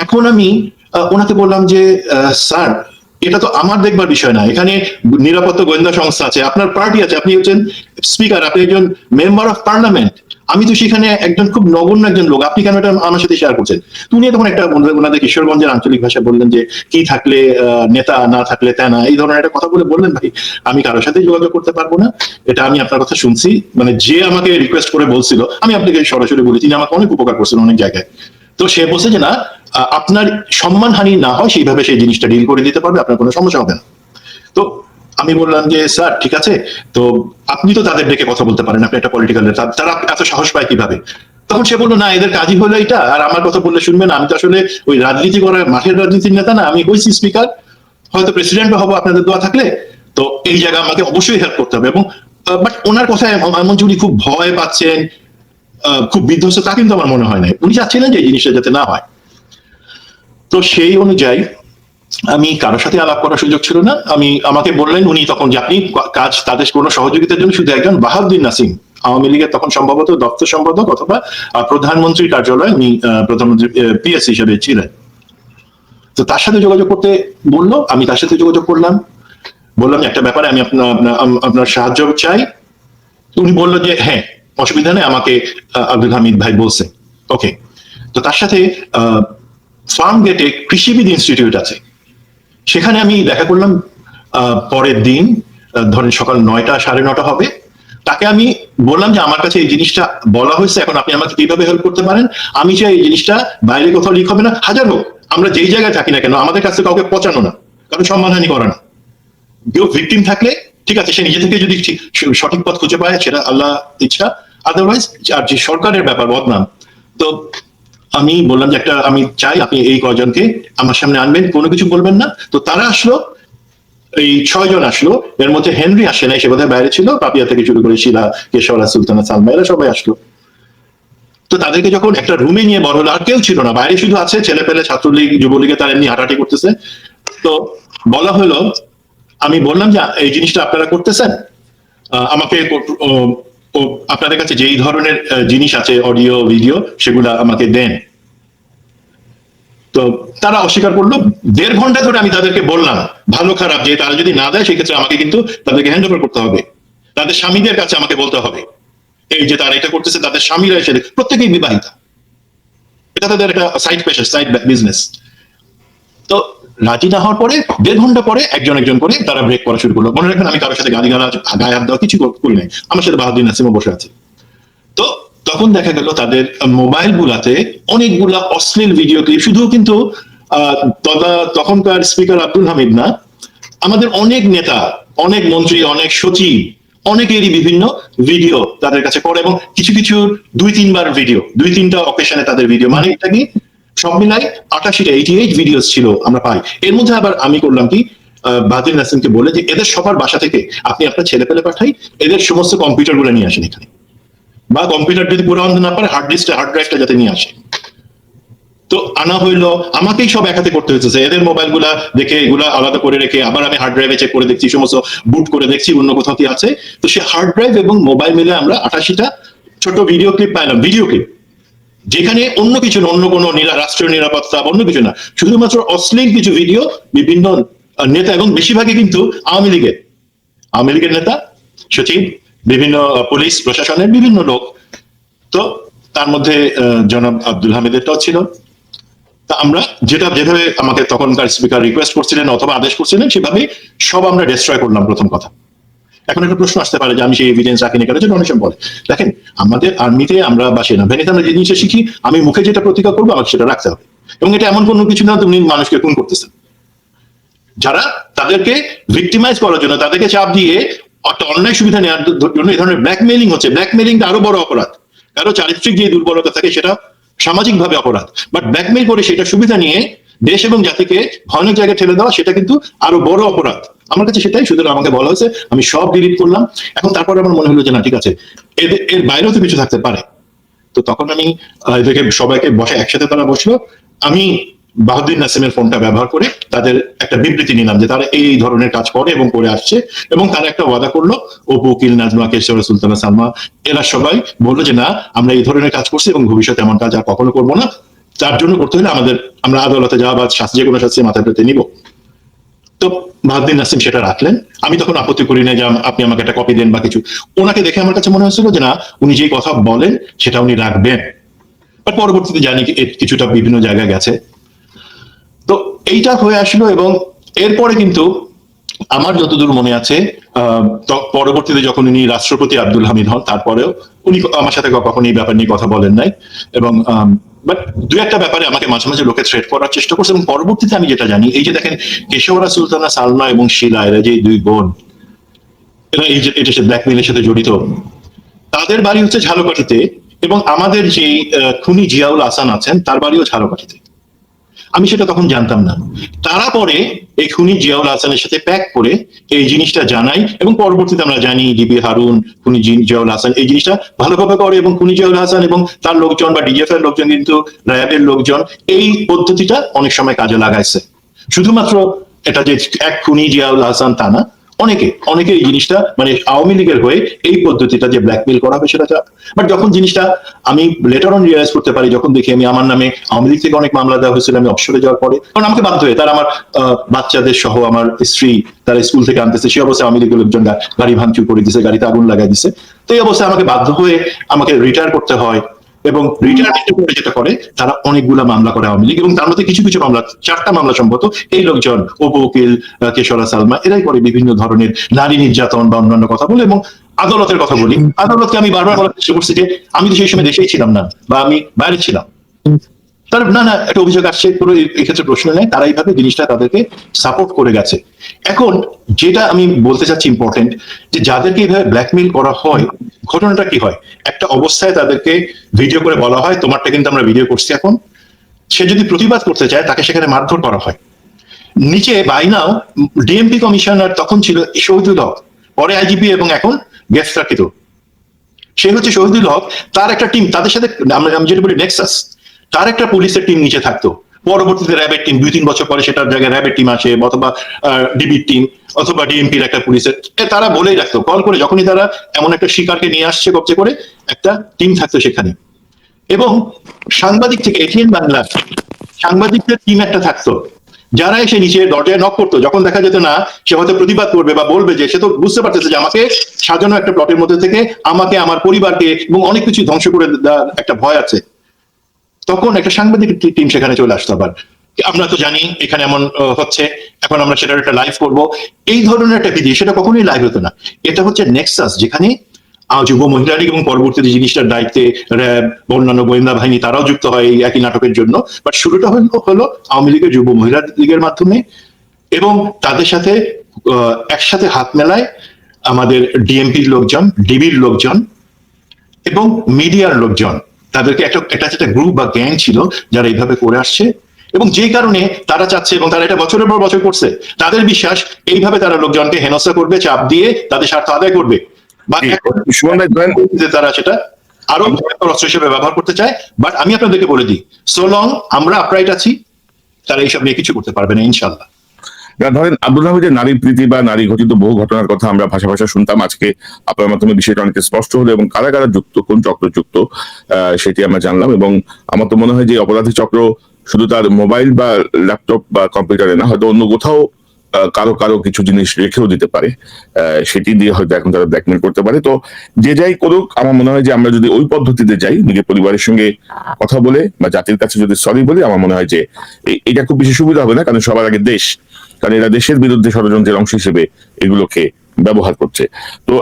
এখন আমি ওনাকে বললাম যে স্যার, এটা তো আমার দেখবার বিষয় না, এখানে নিরাপত্তা গোয়েন্দা সংস্থা আছে, আপনার পার্টি আছে, আপনি হচ্ছেন স্পিকার, আপনি একজন মেম্বার অফ পার্লামেন্ট, আমি তো সেখানে একজন খুব নগণ্য একজন লোক, আপনি কেন এটা আমার সাথে শেয়ার করছেন? তুমি তখন একটা ওনাদের কিশোরগঞ্জের আঞ্চলিক ভাষায় বললেন যে কি থাকলে নেতা, না থাকলে তেনা, এই ধরনের একটা কথা বলে বললেন ভাই আমি কারোর সাথে যোগাযোগ করতে পারবো না, এটা আমি আপনার কথা শুনছি, মানে যে আমাকে রিকোয়েস্ট করে বলছিল, আমি আপনাকে সরাসরি বলেছি, তিনি আমাকে অনেক উপকার করছেন অনেক জায়গায়। তো সে বলছে যে না, আপনার সম্মানহানি না হয় সেইভাবে সেই জিনিসটা ডিল করে দিতে পারবে, আপনার কোনো সমস্যা হবে না। তো আমি বললাম যে স্যার ঠিক আছে, তো আপনি তো তাদের ডেকে কথা বলতে পারেন, আপনি একটা পলিটিক্যাল, তারা এত সাহস পায় কিভাবে? তখন সে বললো না, এদের কাজই হলো এটা, আর আমার কথা বললে শুনবে না, আমি তো আসলে ওই রাজনীতি করার মাঠের রাজনীতির নেতা না, আমি হয়েছি স্পিকার, হয়তো প্রেসিডেন্টও হবো আপনাদের দোয়া থাকলে, তো এই জায়গায় আমাকে অবশ্যই হেল্প করতে হবে। এবং বাট ওনার কথায় এমন যে উনি খুব ভয় পাচ্ছেন, খুব বিধ্বস্ত, তা কিন্তু আমার মনে হয় না। উনি চাচ্ছিলেন যে এই জিনিসটা যাতে না হয়। তো সেই অনুযায়ী আমি কারোর সাথে আলাপ করার সুযোগ ছিল না। আমাকে বললেন উনি তখন যে আপনি কাজ, তাদের কোনো সহযোগিতার জন্য শুধু একজন বাহাউদ্দিন নাসিম, আওয়ামী লীগের তখন সম্ভবত দপ্তর সম্পাদক অথবা প্রধানমন্ত্রীর কার্যালয়ে উনি প্রধানমন্ত্রী পিএস হিসেবে ছিলেন, তো তার সাথে যোগাযোগ করতে বললো। আমি তার সাথে যোগাযোগ করলাম, বললাম একটা ব্যাপারে আমি আপনার সাহায্য চাই। উনি বললো যে হ্যাঁ অসুবিধা নেই, আমাকে আব্দুল হামিদ ভাই বলছে। ওকে, তো তার সাথে ফার্ম গেটে কৃষিবিদ ইনস্টিটিউট আছে, সেখানে আমি দেখা করলাম পরের দিন, ধরেন সকাল 9টা 9:30 হবে। তাকে আমি বললাম যে আমার কাছে এই জিনিসটা বলা হয়েছে, এখন আপনি আমাকে কিভাবে হেল্প করতে পারেন? আমি চাই এই জিনিসটা বাইরে কোথাও লিক হবে না, হাজার হোক, আমরা যেই জায়গায় থাকি না কেন, আমাদের কাছে কাউকে পচানো না, কারণ সম্মানহানি করা না। কেউ ভিকটিম থাকলে ঠিক আছে, সে নিজে থেকে যদি সঠিক পথ খুঁজে পায় সেটা আল্লাহ ইচ্ছা, আদারওয়াইজ আর যে সরকারের ব্যাপার বদনাম। তো আমি বললাম যে একটা আমি চাই আপনি এই কয়জনকে আমার সামনে আনবেন, কোনো কিছু বলবেন না। তো তারা আসলো, এই 6 জন আসলো, এর মধ্যে হেনরি আসে নাই, সে বোধহয় বাইরে ছিল, পাপিয়া থেকে শুরু করে শিলা, কেশওয়ারা সুলতানা সালমা, এরা সবাই আসলো। তো তাদেরকে যখন একটা রুমে নিয়ে বড় হলো, আর কেউ ছিল না, বাইরে শুধু আছে ছেলে পেলে, ছাত্রলীগ যুবলীগে তারা এমনি হাঁটাহাঁটি করতেছে। তো বলা হলো, আমি বললাম যে এই জিনিসটা আপনারা করতেছেন, আমাকে আপনাদের কাছে যেই ধরনের জিনিস আছে অডিও ভিডিও সেগুলা আমাকে দেন। তো তারা অস্বীকার করলো। 1.5 ঘন্টা ধরে আমি তাদেরকে বললাম ভালো খারাপ, যে তারা যদি না দেয় সেক্ষেত্রে আমাকে কিন্তু তাদেরকে হ্যান্ড ওভার করতে হবে, তাদের স্বামীদের কাছে আমাকে বলতে হবে এই যে তারা এটা করতেছে, তাদের স্বামীরা এসে, প্রত্যেকেই বিবাহিতা, এটা তাদের একটা সাইড পেশা, সাইড বিজনেস। তো রাজি না হওয়ার পরে 1.5 ঘন্টা পরে একজন একজন করে তারা ব্রেক করা শুরু করলো। মনে রাখবেন আমি কারোর সাথে গায়ে হাত দেওয়া কিছু করি নাই, আমার সাথে বাহাউদ্দিন নাসিমও বসে আছে। তো তখন দেখা গেল তাদের মোবাইল গুলাতে অনেকগুলা অশ্লীল ভিডিও ক্লিপ, শুধু কিন্তু তখনকার স্পিকার আব্দুল হামিদ না, আমাদের অনেক নেতা, অনেক মন্ত্রী, অনেক সচিব, অনেকেরই বিভিন্ন ভিডিও তাদের কাছে করে, এবং কিছু কিছু 2-3 বার ভিডিও, 2-3টা অকেশনে তাদের ভিডিও, মানে এটা কি সব মিলাই 88 ভিডিওস ছিল আমরা পাই। এর মধ্যে আবার আমি করলাম কি, বাদিল নাসিমকে বলে যে এদের সবার বাসা থেকে আপনি আপনার ছেলে পেলে পাঠাই, এদের সমস্ত কম্পিউটার গুলো নিয়ে আসেন এখানে, বা কম্পিউটার যদি পুরো আনতে না পারে হার্ড ড্রাইভটা যাতে নিয়ে আসে। তো আনা হইলো, আমাকেই সব এক হাতে করতে হয়েছে, এদের মোবাইল গুলা দেখে এগুলা আলাদা করে রেখে আবার আমি হার্ড ড্রাইভে চেক করে দেখছি, সমস্ত বুট করে দেখছি অন্য কোথাও কি আছে। তো সে হার্ড ড্রাইভ এবং মোবাইল মিলে আমরা 88টা ছোট ভিডিও ক্লিপ পাইলাম, ভিডিও ক্লিপ, যেখানে অন্য কিছু না, অন্য কোনো রাষ্ট্রীয় নিরাপত্তা অন্য কিছু না, শুধুমাত্র অশ্লীল কিছু ভিডিও বিভিন্ন নেতা, এবং বেশিরভাগই কিন্তু আওয়ামী লীগের নেতা, সচিব, বিভিন্ন পুলিশ প্রশাসনের বিভিন্ন লোক। তো তার মধ্যে জনাব আব্দুল হামিদেরটাও ছিল। তা আমরা যেভাবে আমাকে তখনকার স্পিকার রিকোয়েস্ট করছিলেন অথবা আদেশ করছিলেন, সেভাবে সব আমরা ডিস্ট্রয় করলাম প্রথম কথা। এখন একটা প্রশ্ন আসতে পারে যে আমি সেই এভিডেন্স রাখিনি কেন, যেটা অনেক সময় বলে। দেখেন, আমাদের আর্মিতে আমরা বা সেনাবাহিনীতে আমরা যে জিনিসটা শিখি, আমি মুখে যেটা প্রতিজ্ঞা করবো আমাকে সেটা রাখতে হবে, এবং এটা এমন কোনো কিছু না তুমি মানুষকে খুন করতেছেন। যারা তাদেরকে ভিক্টিমাইজ করার জন্য, তাদেরকে চাপ দিয়ে একটা অন্যায় সুবিধা নেওয়ার জন্য এই ধরনের ব্ল্যাকমেইলিং হচ্ছে, ব্ল্যাকমেইলিংটা আরো বড় অপরাধ। কারো চারিত্রিক যে দুর্বলতা থাকে সেটা সামাজিক ভাবে অপরাধ, বাট ব্ল্যাকমেইল করে সেটা সুবিধা নিয়ে দেশ এবং জাতিকে ভয়ানক জায়গায় ঠেলে দেওয়া, সেটা কিন্তু আরো বড় অপরাধ আমার কাছে। সেটাই সুতরাং আমাকে বলা হয়েছে, আমি সব ডিলিট করলাম। এখন তারপরে আমার মনে হলো যে না, ঠিক আছে, এর বাইরেও তো কিছু থাকতে পারে। তো তখন আমি এদেরকে সবাইকে বসে একসাথে তারা বসলো, আমি বাহাদুর নাসিমের ফোনটা ব্যবহার করে তাদের একটা বিবৃতি নিলাম যে তারা এই ধরনের কাজ করে এবং করে আসছে, এবং তারা একটা ওয়াদা করলো, অপু, উকিল, নাজমা, কেশর, সুলতানা, সালমা, এরা সবাই বললো যে না, আমরা এই ধরনের কাজ করছি এবং ভবিষ্যতে এমন কাজ আর কখনো করবো না। তার জন্য করতে হলে আমরা আদালতে যাওয়া বা যে কোনো শাস্তি মাথায় পেতে নিব। তো বাহাদুর নাসিম সেটা রাখলেন। আমি তখন আপত্তি করি না যে আপনি আমাকে একটা কপি দেন বা কিছু। ওনাকে দেখে আমার কাছে মনে হয়েছিল যে না, উনি যে কথা বলেন সেটা উনি রাখবেন। বাট পরবর্তীতে জানি কিছুটা বিভিন্ন জায়গায় গেছে। তো এইটা হয়ে আসলো, এবং এরপরে কিন্তু আমার যতদূর মনে আছে, পরবর্তীতে যখন উনি রাষ্ট্রপতি আব্দুল হামিদ হন, তারপরেও উনি আমার সাথে কখনো এই ব্যাপার নিয়ে কথা বলেন নাই, এবং বাট দু একটা ব্যাপারে আমাকে মাঝে মাঝে লোকে থ্রেট করার চেষ্টা করছে। এবং পরবর্তীতে আমি যেটা জানি, এই যে দেখেন কেশওয়ারা, সুলতানা, সালমা এবং শিলা, এরা যে দুই বোন, এরা এই যে এটা ব্ল্যাকমেইলের সাথে জড়িত, তাদের বাড়ি হচ্ছে ঝালকাঠিতে, এবং আমাদের যে খুনি জিয়াউল হাসান আছেন তার বাড়িও ঝালকাঠিতে। আমি সেটা তখন জানতাম না। তারা পরে এই খুনি জিয়াউল হাসানের সাথে প্যাক করে এই জিনিসটা জানাই, এবং পরবর্তীতে আমরা জানি ডিবি হারুন, খুনি জিয়াউল হাসান এই জিনিসটা ভালোভাবে করে, এবং খুনি জিয়াউল হাসান এবং তার লোকজন বা ডিজিএফ এর লোকজন, কিন্তু র্যাবের লোকজন এই পদ্ধতিটা অনেক সময় কাজে লাগাইছে। শুধুমাত্র এটা যে এক খুনি জিয়াউল হাসান তা না, অনেকে এই জিনিসটা, মানে আওয়ামী লীগের হয়ে এই পদ্ধতিটা যে ব্ল্যাকমেইল করা হবে সেটা। বাট যখন জিনিসটা আমি লেটার অন রিয়েলাইজ করতে পারি, যখন দেখি আমি আমার নামে আওয়ামী লীগ থেকে অনেক মামলা দেওয়া হয়েছিল আমি অবসরে যাওয়ার পরে, কারণ আমাকে বাধ্য হয়ে, তারা আমার বাচ্চাদের সহ আমার স্ত্রী তারা স্কুল থেকে আনতেছে, সেই অবস্থায় আওয়ামী লীগের লোকজন গাড়ি ভাঙচুর করে দিছে, গাড়িতে আগুন লাগাই দিছে। তো এই অবস্থায় আমাকে বাধ্য হয়ে আমাকে রিটায়ার করতে হয়, এবং রিটায়ারমেন্টের পরে যেটা করে তারা অনেকগুলা মামলা করে আওয়ামী লীগ, এবং তার মধ্যে কিছু কিছু মামলা, 4টা মামলা সম্ভবত এই লোকজন, অপু, উকিল, কেশরা, সালমা, এরাই করে বিভিন্ন ধরনের নারী নির্যাতন বা অন্যান্য কথা বলে। এবং আদালতের কথা বলি, আদালতকে আমি বারবার বলার চেষ্টা করছি যে আমি তো সেই সময় দেশেই ছিলাম না, বা আমি বাইরে ছিলাম। তার না একটা অভিযোগ আসছে, কোনো এই ক্ষেত্রে প্রশ্ন নেই, তারা এইভাবে জিনিসটা তাদেরকে সাপোর্ট করে গেছে। এখন যেটা আমি বলতে চাচ্ছি ইম্পর্টেন্ট, যে যাদেরকে এইভাবে ব্ল্যাকমেইল করা হয়, ঘটনাটা কি হয়, একটা অবস্থায় তাদেরকে ভিডিও করে বলা হয় তোমারটা কিন্তু আমরা ভিডিও করছি, এখন সে যদি প্রতিবাদ করতে চায় তাকে সেখানে মারধর করা হয়। নিচে বাইনাও ডিএমপি কমিশনার তখন ছিল শহীদুল হক, পরে আইজিপি এবং এখন গ্রেফতারকৃত, সে হচ্ছে শহীদুল হক। তার একটা টিম, তাদের সাথে আমি যেটা বলি নেক্সাস, তার একটা পুলিশের টিম নিচে থাকতো। পরবর্তীতে র্যাবের টিম 2-3 বছর পরে সেটার জায়গায় র্যাবের টিম আসে, অথবা ডিবির টিম, অথবা ডিএমপির একটা পুলিশের, তারা বলেই রাখতো কল করে, যখনই তারা এমন একটা শিকারকে নিয়ে আসছে কবজে করে, একটা টিম থাকতো সেখানে। এবং সাংবাদিক থেকে এটিএন বাংলা সাংবাদিকদের টিম একটা থাকতো, যারা এসে নিচে দরজায় নক করতো, যখন দেখা যেত না সে হয়তো প্রতিবাদ করবে বা বলবে, যে সে তো বুঝতে পারতেছে যে আমাকে সাজানো একটা প্লটের মধ্যে থেকে আমাকে, আমার পরিবারকে এবং অনেক কিছু ধ্বংস করে দেওয়ার একটা ভয় আছে, তখন একটা সাংবাদিক টিম সেখানে চলে আসতো। আবার আমরা তো জানি এখানে এমন হচ্ছে, এখন আমরা সেটার একটা লাইভ করব, এই ধরনের একটা ভিডিও, সেটা কখনোই লাইভ হতো না। এটা হচ্ছে নেক্সাস, যেখানে যুব মহিলা লীগ এবং পরবর্তীতে জিনিসটার দায়িত্বে র্যাব, অন্যান্য গোয়েন্দা বাহিনী, তারাও যুক্ত হয় এই একই নাটকের জন্য। বাট শুরুটা হলো আওয়ামী লীগের যুব মহিলা লীগের মাধ্যমে, এবং তাদের সাথে একসাথে হাত মেলায় আমাদের ডিএমপির লোকজন, ডিবির লোকজন এবং মিডিয়ার লোকজন, তাদেরকে একটা গ্রুপ বা গ্যাং ছিল যারা এইভাবে করে আসছে, এবং যে কারণে তারা চাচ্ছে এবং তারা এটা বছরের পর বছর করছে, তাদের বিশ্বাস এইভাবে তারা লোকজনকে হেনস্থা করবে, চাপ দিয়ে তাদের স্বার্থ আদায় করবে, বা সুমন ভাই ধরেন তারা সেটা আরো অস্ত্র হিসেবে ব্যবহার করতে চায়। বাট আমি আপনাদেরকে বলে দিই, সো লং আমরা আপরাইট আছি, তারা এইসব নিয়ে কিছু করতে পারবে না ইনশাল্লাহ। ধরেন আব্দুল হামিদের নারী প্রীতি বা নারী ঘটিত বহু ঘটনার কথা আমরা ভাষা ভাষা শুনতাম, আজকে আপনার মাধ্যমে বিষয়টা অনেক স্পষ্ট হলো এবং কারা কারা যুক্ত, কোন চক্র যুক্ত সেটি আমরা জানলাম। এবং আমার তো মনে হয় যে অপরাধী চক্র শুধু তার মোবাইল বা ল্যাপটপ বা কম্পিউটারে না, হয়তো অন্য কোথাও কারো কারো কিছু জিনিস রেখেও দিতে পারে, সেটি দিয়ে হয়তো এখন তারা ব্ল্যাকমেল করতে পারে। তো যে যাই করুক, আমার মনে হয় যে আমরা যদি ওই পদ্ধতিতে যাই, নিজের পরিবারের সঙ্গে কথা বলে বা জাতির কাছে যদি সরি বলি, আমার মনে হয় যে এটা খুব বেশি সুবিধা হবে না, কারণ সবার আগে দেশ, কারণ এরা দেশের বিরুদ্ধে ষড়যন্ত্রের অংশ হিসেবে এগুলোকে ব্যবহার করছে। তো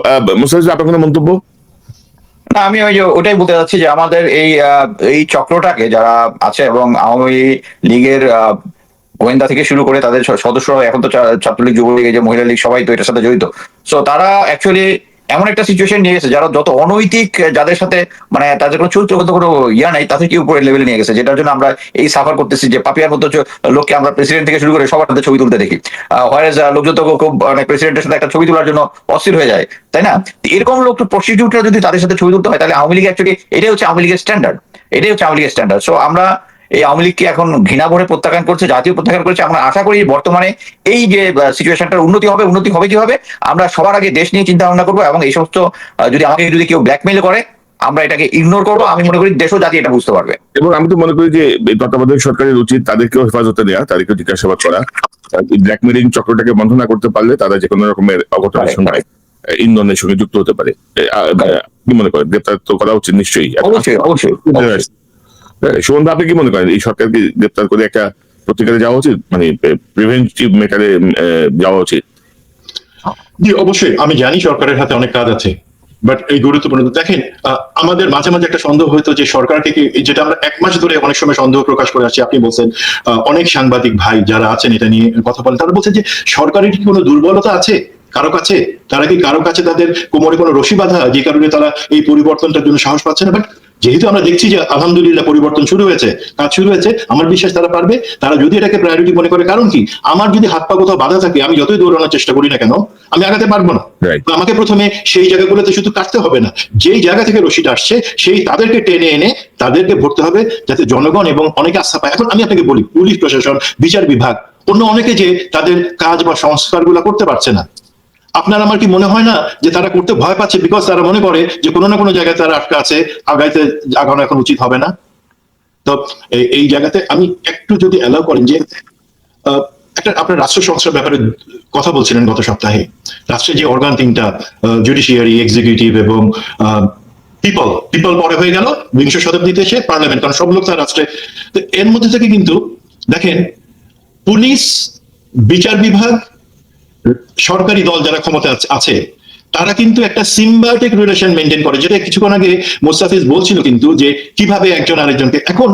মুস্তাফিজ, আপনার কোনো মন্তব্য? না, আমি ওটাই বলতে চাচ্ছি যে আমাদের এই চক্রটাকে যারা আছে, এবং আওয়ামী লীগের গোয়েন্দা থেকে শুরু করে তাদের সদস্যরা, এখন তো ছাত্রলীগ, যুবলীগ, এই যে মহিলা লীগ, সবাই তো এটার সাথে জড়িত। সো তারা অ্যাকচুয়ালি এমন একটা সিচুয়েশন নিয়ে গেছে, যারা যত অনৈতিক, যাদের সাথে মানে তাদের কোনো চরিত্রগত কোনো নাই, তাদেরকে উপরের লেভেলে নিয়ে গেছে, যেটার জন্য আমরা এই সাফার করতেছি যে পাপিয়ার মতো লোককে আমরা প্রেসিডেন্ট থেকে শুরু করে সবার সাথে ছবি তুলতে দেখি। হোয়ারেজ লোকজন তো খুব মানে প্রেসিডেন্টের সাথে একটা ছবি তোলার জন্য অস্থির হয়ে যায়, তাই না? এরকম লোক প্রস্টিটিউটরা যদি তাদের সাথে ছবি তুলতে হয়, তাহলে আওয়ামী লীগ অ্যাকচুয়ালি এটাই হচ্ছে আওয়ামী লীগের স্ট্যান্ডার্ড, এটাই হচ্ছে আওয়ামী লীগের স্ট্যান্ডার্ড। সো আমরা এই আওয়ামী লীগকে এখন ঘৃণা ভরে প্রত্যাখ্যান করছে, জাতীয় প্রত্যাখ্যান করছে। আমরা আশা করি বর্তমানে এই যে সিচুয়েশনটার উন্নতি হবে কিভাবে, আমরা সবার আগে দেশ নিয়ে চিন্তা ভাবনা করবো, এবং এই সমস্ত যদি কেউ ব্ল্যাকমেইল করে, আমরা এটাকে ইগনোর করবো। আমি মনে করি দেশ ও জাতি এটা বুঝতে পারবে। এবং আমি তো মনে করি যে তত্ত্বাবধায়ক সরকারের উচিত তাদেরকেও হেফাজতে দেওয়া, তাদেরকেও জিজ্ঞাসাবাদ করা। ব্ল্যাকমেলিং চক্রটাকে বন্ধ না করতে পারলে তারা যে কোনো রকমের অঘটনের সঙ্গে, ইন্ধনের সঙ্গে যুক্ত হতে পারে। কি মনে করেন, গ্রেপ্তার তো করা উচিত নিশ্চয়ই? অবশ্যই অবশ্যই। সুমন, আপনি কি মনে করেন এই সরকারকে গ্রেপ্তার করে একটা প্রতিকারে যাওয়া উচিত, মানে প্রিভেন্টিভ মেটারে যাওয়া উচিত? জি অবশ্যই, আমি জানি সরকারের হাতে অনেক কাজ আছে, বাট এই গুরুত্বপূর্ণ দেখেন, আমাদের মাঝে মাঝে একটা সন্দেহ হইতো যে সরকারকে, যেটা আমরা 1 মাস ধরে অনেক সময় সন্দেহ প্রকাশ করে আসছি। আপনি বলছেন, অনেক সাংবাদিক ভাই যারা আছেন এটা নিয়ে কথা বলেন, তারা বলছেন যে সরকারের কি কোনো দুর্বলতা আছে কারো কাছে, তারা কি কারো কাছে তাদের কোমরে কোনো রশি বাঁধা, যে কারণে তারা এই পরিবর্তনটার জন্য সাহস পাচ্ছে না। বাট যেহেতু আমরা দেখছি যে আলহামদুলিল্লাহ পরিবর্তন শুরু হয়েছে, কাজ শুরু হয়েছে, আমার বিশ্বাস তারা পারবে। তারা যদি এটাকে প্রায়োরিটি মনে করে, কারণ কি, আমার যদি হাত পা কোথাও বাধা থাকে, আমি যতই দৌড়ানোর চেষ্টা করি না কেন, আমি আগাতে পারবো না। আমাকে প্রথমে সেই জায়গাগুলোতে শুধু কাটতে হবে না, যেই জায়গা থেকে রশিটা আসছে সেই তাদেরকে টেনে এনে তাদেরকে ভরতে হবে, যাতে জনগণ এবং অনেকে আস্থা পায়। এখন আমি আপনাকে বলি, পুলিশ প্রশাসন, বিচার বিভাগ, অন্য অনেকে যে তাদের কাজ বা সংস্কারগুলো করতে পারছে না, আপনার আমার কি মনে হয় না যে তারা করতে ভয় পাচ্ছে, বিকজ তারা মনে করে যে কোনো না কোনো জায়গায় তারা আটকা আছে, আগানো এখন উচিত হবে না। তো এই জায়গাতে আমি একটু যদি অ্যালাউ করেন যে একটা, আপনার রাষ্ট্র সংস্কার ব্যাপারে কথা বলছিলেন গত সপ্তাহে, রাষ্ট্রের যে অর্গান 3টা, জুডিশিয়ারি, এক্সিকিউটিভ এবং পিপল পরে হয়ে গেল 20শ শতাব্দীতে এসে পার্লামেন্ট, কারণ সব লোক তার রাষ্ট্রে। তো এর মধ্যে থেকে কিন্তু দেখেন, পুলিশ, বিচার বিভাগ, সরকারি দল যারা ক্ষমতা আছে, তারা কিন্তু একটা সিম্বায়োটিক রিলেশন মেনটেন করে, যেটা কিছুক্ষণ আগে মুস্তাফিজ বলছিল, কিন্তু যে কিভাবে একজন আরেকজনকে, এখন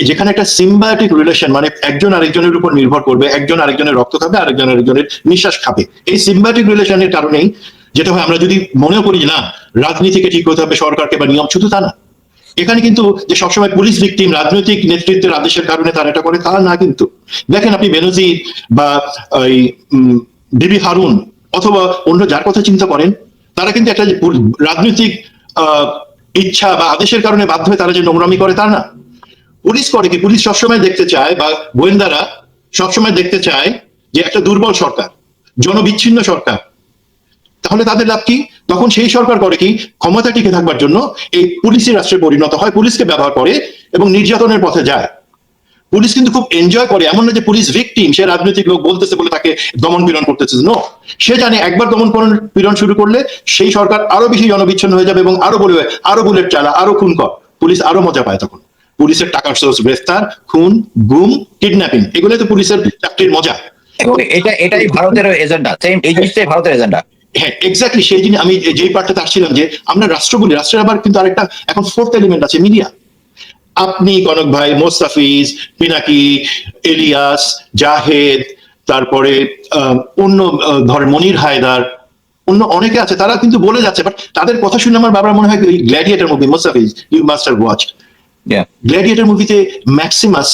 যেখানে একটা সিম্বায়োটিক রিলেশন, মানে একজন আরেকজনের উপর নির্ভর করবে, একজন আরেকজনের রক্ত খাবে, আরেকজন আরেকজনের নিঃশ্বাস খাবে, এই সিম্বায়োটিক রিলেশনের কারণেই যেটা হয়, আমরা যদি মনেও করি না রাজনীতিকে ঠিক হতে হবে সরকারকে বা নিয়ম, শুধু তা না, এখানে কিন্তু যে সবসময় পুলিশ ভিকটিম রাজনৈতিক নেতৃত্বের আদেশের কারণে তারা এটা করে, তা না। কিন্তু দেখেন, আপনি বেনজির বা ডিবি হারুন অথবা অন্য যার কথা চিন্তা করেন, তারা কিন্তু একটা রাজনৈতিক ইচ্ছা বা আদেশের কারণে বাধ্য হয়ে তারা যে নোংরামি করে, তা না। পুলিশ করে কি, পুলিশ সবসময় দেখতে চায়, বা গোয়েন্দারা সবসময় দেখতে চায় যে একটা দুর্বল সরকার, জনবিচ্ছিন্ন সরকার, তাহলে তাদের লাভ কি? তখন সেই সরকার করে কি, ক্ষমতা টিকে থাকবার জন্য এই পুলিশি রাষ্ট্রে পরিণত হয়, পুলিশকে ব্যবহার করে এবং নির্যাতনের পথে যায়। পুলিশ কিন্তু খুব এনজয় করে, এমন না যে পুলিশ ভিকটিম, সে রাজনৈতিক লোক বলতেছে বলে তাকে দমন পীড়ন করতেছে, নো, সে জানে একবার দমন পীড়ন শুরু করলে সেই সরকার আরো বেশি জনবিচ্ছিন্ন হয়ে যাবে এবং আরো বলবে, আরো বুলেট চালা, আরো খুন কর। পুলিশ আরো মজা পায় তখন। পুলিশের টাকার সোর্স গ্রেফতার, খুন, গুম, কিডন্যাপিং, এগুলো তো পুলিশের চাকরির মজা। এবং এটাই ভারতের এজেন্ডা, এই জিনিসটাই ভারতের এজেন্ডা। হ্যাঁ, এক্স্যাক্টলি, সেই জিনিস আমি যেই পার্টটাতে আসছিলাম, যে আমরা রাষ্ট্র বলি, রাষ্ট্রের আবার কিন্তু আরেকটা এখন 4th এলিমেন্ট আছে, মিডিয়া। আপনি, কনক ভাই, মোস্তাফিজ, পিনাকি, এলিয়াস, জাহেদ, তারপরে অন্য ধর মনির হায়দার, অন্য অনেকে আছে তারা কিন্তু বলে যাচ্ছে, বাট তাদের কথা শুনে আমার বাবার মনে হয় ওই gladiator movie, Mustafiz you must have watched Yeah. Gladiator মুভিতে ম্যাক্সিমাস,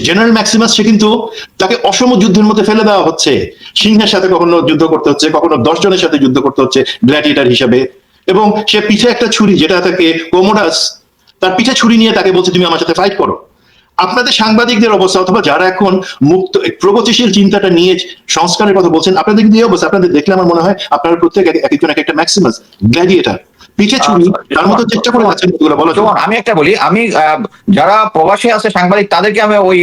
জেনারেল ম্যাক্সিমাস, সে কিন্তু তাকে অসম যুদ্ধের মধ্যে ফেলে দেওয়া হচ্ছে, সিংহের সাথে কখনো যুদ্ধ করতে হচ্ছে, কখনো 10 জনের সাথে যুদ্ধ করতে হচ্ছে গ্ল্যাডিয়েটর হিসাবে, এবং সে পিঠে একটা ছুরি, যেটা তাকে কোমোডাস তার পিঠে ছুরি নিয়ে তাকে বলছে তুমি আমার সাথে ফাইট করো। আপনাদের সাংবাদিকদের অবস্থা, অথবা যারা এখন মুক্ত প্রগতিশীল চিন্তাটা নিয়ে সংস্কারের কথা বলছেন, আপনাদের কিন্তু এই অবস্থা। আপনাদের দেখলে আমার মনে হয় আপনারা প্রত্যেক একজন একটা ম্যাক্সিমাস গ্ল্যাডিয়েটর, পিঠে ছুরি তার মতো চেষ্টা করে যাচ্ছেন এগুলো বলা। যেমন আমি একটা বলি, আমি যারা প্রবাসী আছে সাংবাদিক তাদেরকে আমি ওই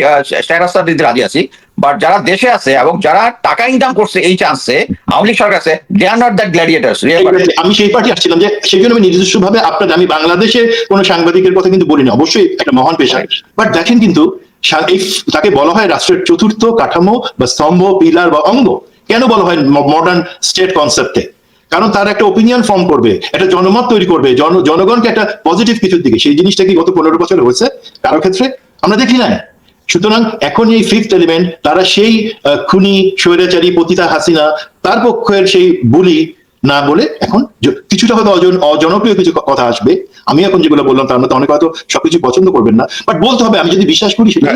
স্ট্যাটাসটা দিতে রাজি আছি, বাট যারা দেশে আছে এবং যারা টাকা ইনকাম করছে এই চান্সে আওয়ামী লীগ সরকার আছে, দে আর নট দ্যাট গ্ল্যাডিয়েটার্স। আমি সেই পার্টি আসছিলাম, যে সেই জন্য আমি নিজস্ব ভাবে আপনাদের, আমি বাংলাদেশে কোনো সাংবাদিকের কথা কিন্তু বলিনি, অবশ্যই একটা মহান পেশা, বাট দেখেন কিন্তু তাকে বলা হয় রাষ্ট্রের চতুর্থ কাঠামো বা স্তম্ভ, পিলার বা অঙ্গ। কেন বলা হয় মডার্ন স্টেট কনসেপ্টে? কারণ তার একটা ওপিনিয়ন ফর্ম করবে, একটা জনমত তৈরি করবে, জনগণকে একটা পজিটিভ কিছুর দিকে। সেই জিনিসটা কি গত 15 বছরে হয়েছে কারো ক্ষেত্রে? আমরা দেখি না। সুতরাং এখন এই ফিফথ এলিমেন্ট, তারা সেই খুনি স্বৈরাচারী পতিতা হাসিনা তার পক্ষের সেই বুলি না বলে এখন কিছুটা হয়তো অজনপ্রিয় কিছু কথা আসবে। আমি এখন যেগুলো বললাম তার মধ্যে অনেকে হয়তো সবকিছু পছন্দ করবেন না, বাট বলতে হবে, আমি যদি বিশ্বাস করি সেটা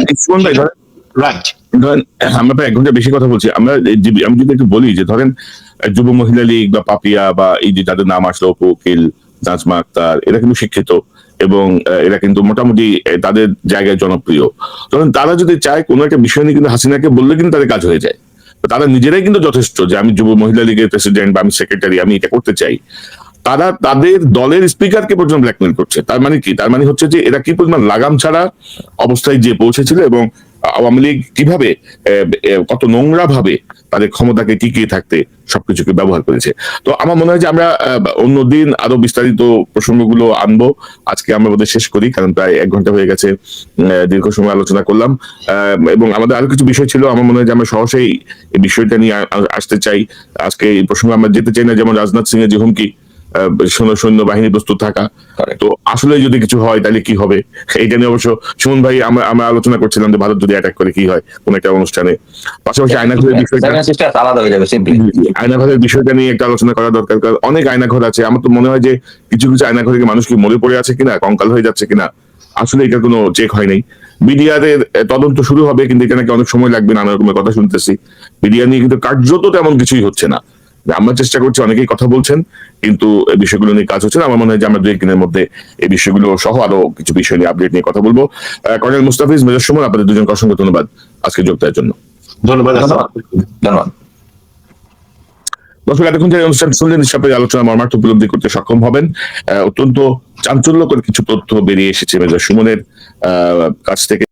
রাইট। ধরেন আমরা প্রায় 1 ঘন্টা বেশি কথা বলছি, আমি যদি একটু বলি যে ধরেন যুব মহিলা লীগ বা পাপিয়া বা এই যে যাদের নাম আসলো, অপু উকিল, নাজমা আক্তার, এরা কিন্তু শিক্ষিত এবং এরা কিন্তু মোটামুটি তাদের জায়গায় জনপ্রিয়। ধরেন তারা যদি চায় কোনো একটা বিষয় নিয়ে কিন্তু হাসিনাকে বললে কিন্তু তাদের কাজ হয়ে যায়। তারা নিজেরাই কিন্তু যথেষ্ট যে আমি যুব মহিলা লীগের প্রেসিডেন্ট বা আমি সেক্রেটারি, আমি এটা করতে চাই। তারা তাদের দলের স্পিকারকে পর্যন্ত ব্ল্যাকমেল করছে। তার মানে কি? তার মানে হচ্ছে যে এরা কি পরিমাণ লাগাম ছাড়া অবস্থায় যে পৌঁছেছিল, এবং আওয়ামী লীগ কিভাবে কত নোংরা ভাবে তাদের ক্ষমতাকে টিকিয়ে থাকতে সবকিছুকে ব্যবহার করেছে। তো আমার মনে হয় যে আমরা অন্যদিন আরো বিস্তারিত প্রসঙ্গগুলো আনবো। আজকে আমরা বোধহয় শেষ করি, কারণ প্রায় 1 ঘন্টা হয়ে গেছে, দীর্ঘ সময় আলোচনা করলাম, এবং আমাদের আরো কিছু বিষয় ছিল। আমার মনে হয় যে আমরা সহসাই এই বিষয়টা নিয়ে আসতে চাই। আজকে এই প্রসঙ্গে আমরা যেতে চাই না, যেমন রাজনাথ সিং এর যে হুমকি, সৈন্যবাহিনী প্রস্তুত থাকা। তো আসলে যদি কিছু হয় তাহলে কি হবে, এইটা নিয়ে অবশ্য সুমন ভাই আমরা আলোচনা করছিলাম যে ভারত যদি অ্যাটাক করে কি হয় কোন একটা অনুষ্ঠানে। পাশাপাশি আয়নাঘরের বিষয়টা, আলাদা হয়ে যাবে সিম্পলি। আয়নাঘরের বিষয়টা নিয়ে একটা আলোচনা করা দরকার, কারণ অনেক আয়নাঘর আছে। আমার তো মনে হয় যে কিছু কিছু আয়নাঘরে মানুষ কি মরে পড়ে আছে কিনা, কঙ্কাল হয়ে যাচ্ছে কিনা, আসলে এটা কোনো চেক হয় নাই। বিডিআরের তদন্ত শুরু হবে, কিন্তু এটা নাকি অনেক সময় লাগবে, নানা রকমের কথা শুনতেছি। বিডিআর নিয়ে কিন্তু কার্যত তেমন কিছুই হচ্ছে না। আমরা চেষ্টা করছি, অনেকেই কথা বলছেন, কিন্তু এই বিষয়গুলো নিয়ে কাজ হচ্ছে না। আমার মনে হয় যে আমরা 2-1 দিনের মধ্যে এই বিষয়গুলো সহ আরো কিছু বিষয় নিয়ে আপডেট নিয়ে কথা বলবো। কর্নেল মুস্তাফিজ, মেজর সুমন, আপনাদের দুজনকে অসংখ্য ধন্যবাদ আজকে যোগ দেওয়ার জন্য। ধন্যবাদ। ধন্যবাদ। দর্শক, এতক্ষণ যে অনুষ্ঠান শুনলেন, নিশ্চয়ই আলোচনা মর্মার্থ উপলব্ধি করতে সক্ষম হবেন। অত্যন্ত চাঞ্চল্যকর কিছু তথ্য বেরিয়ে এসেছে মেজর সুমনের কাছ থেকে।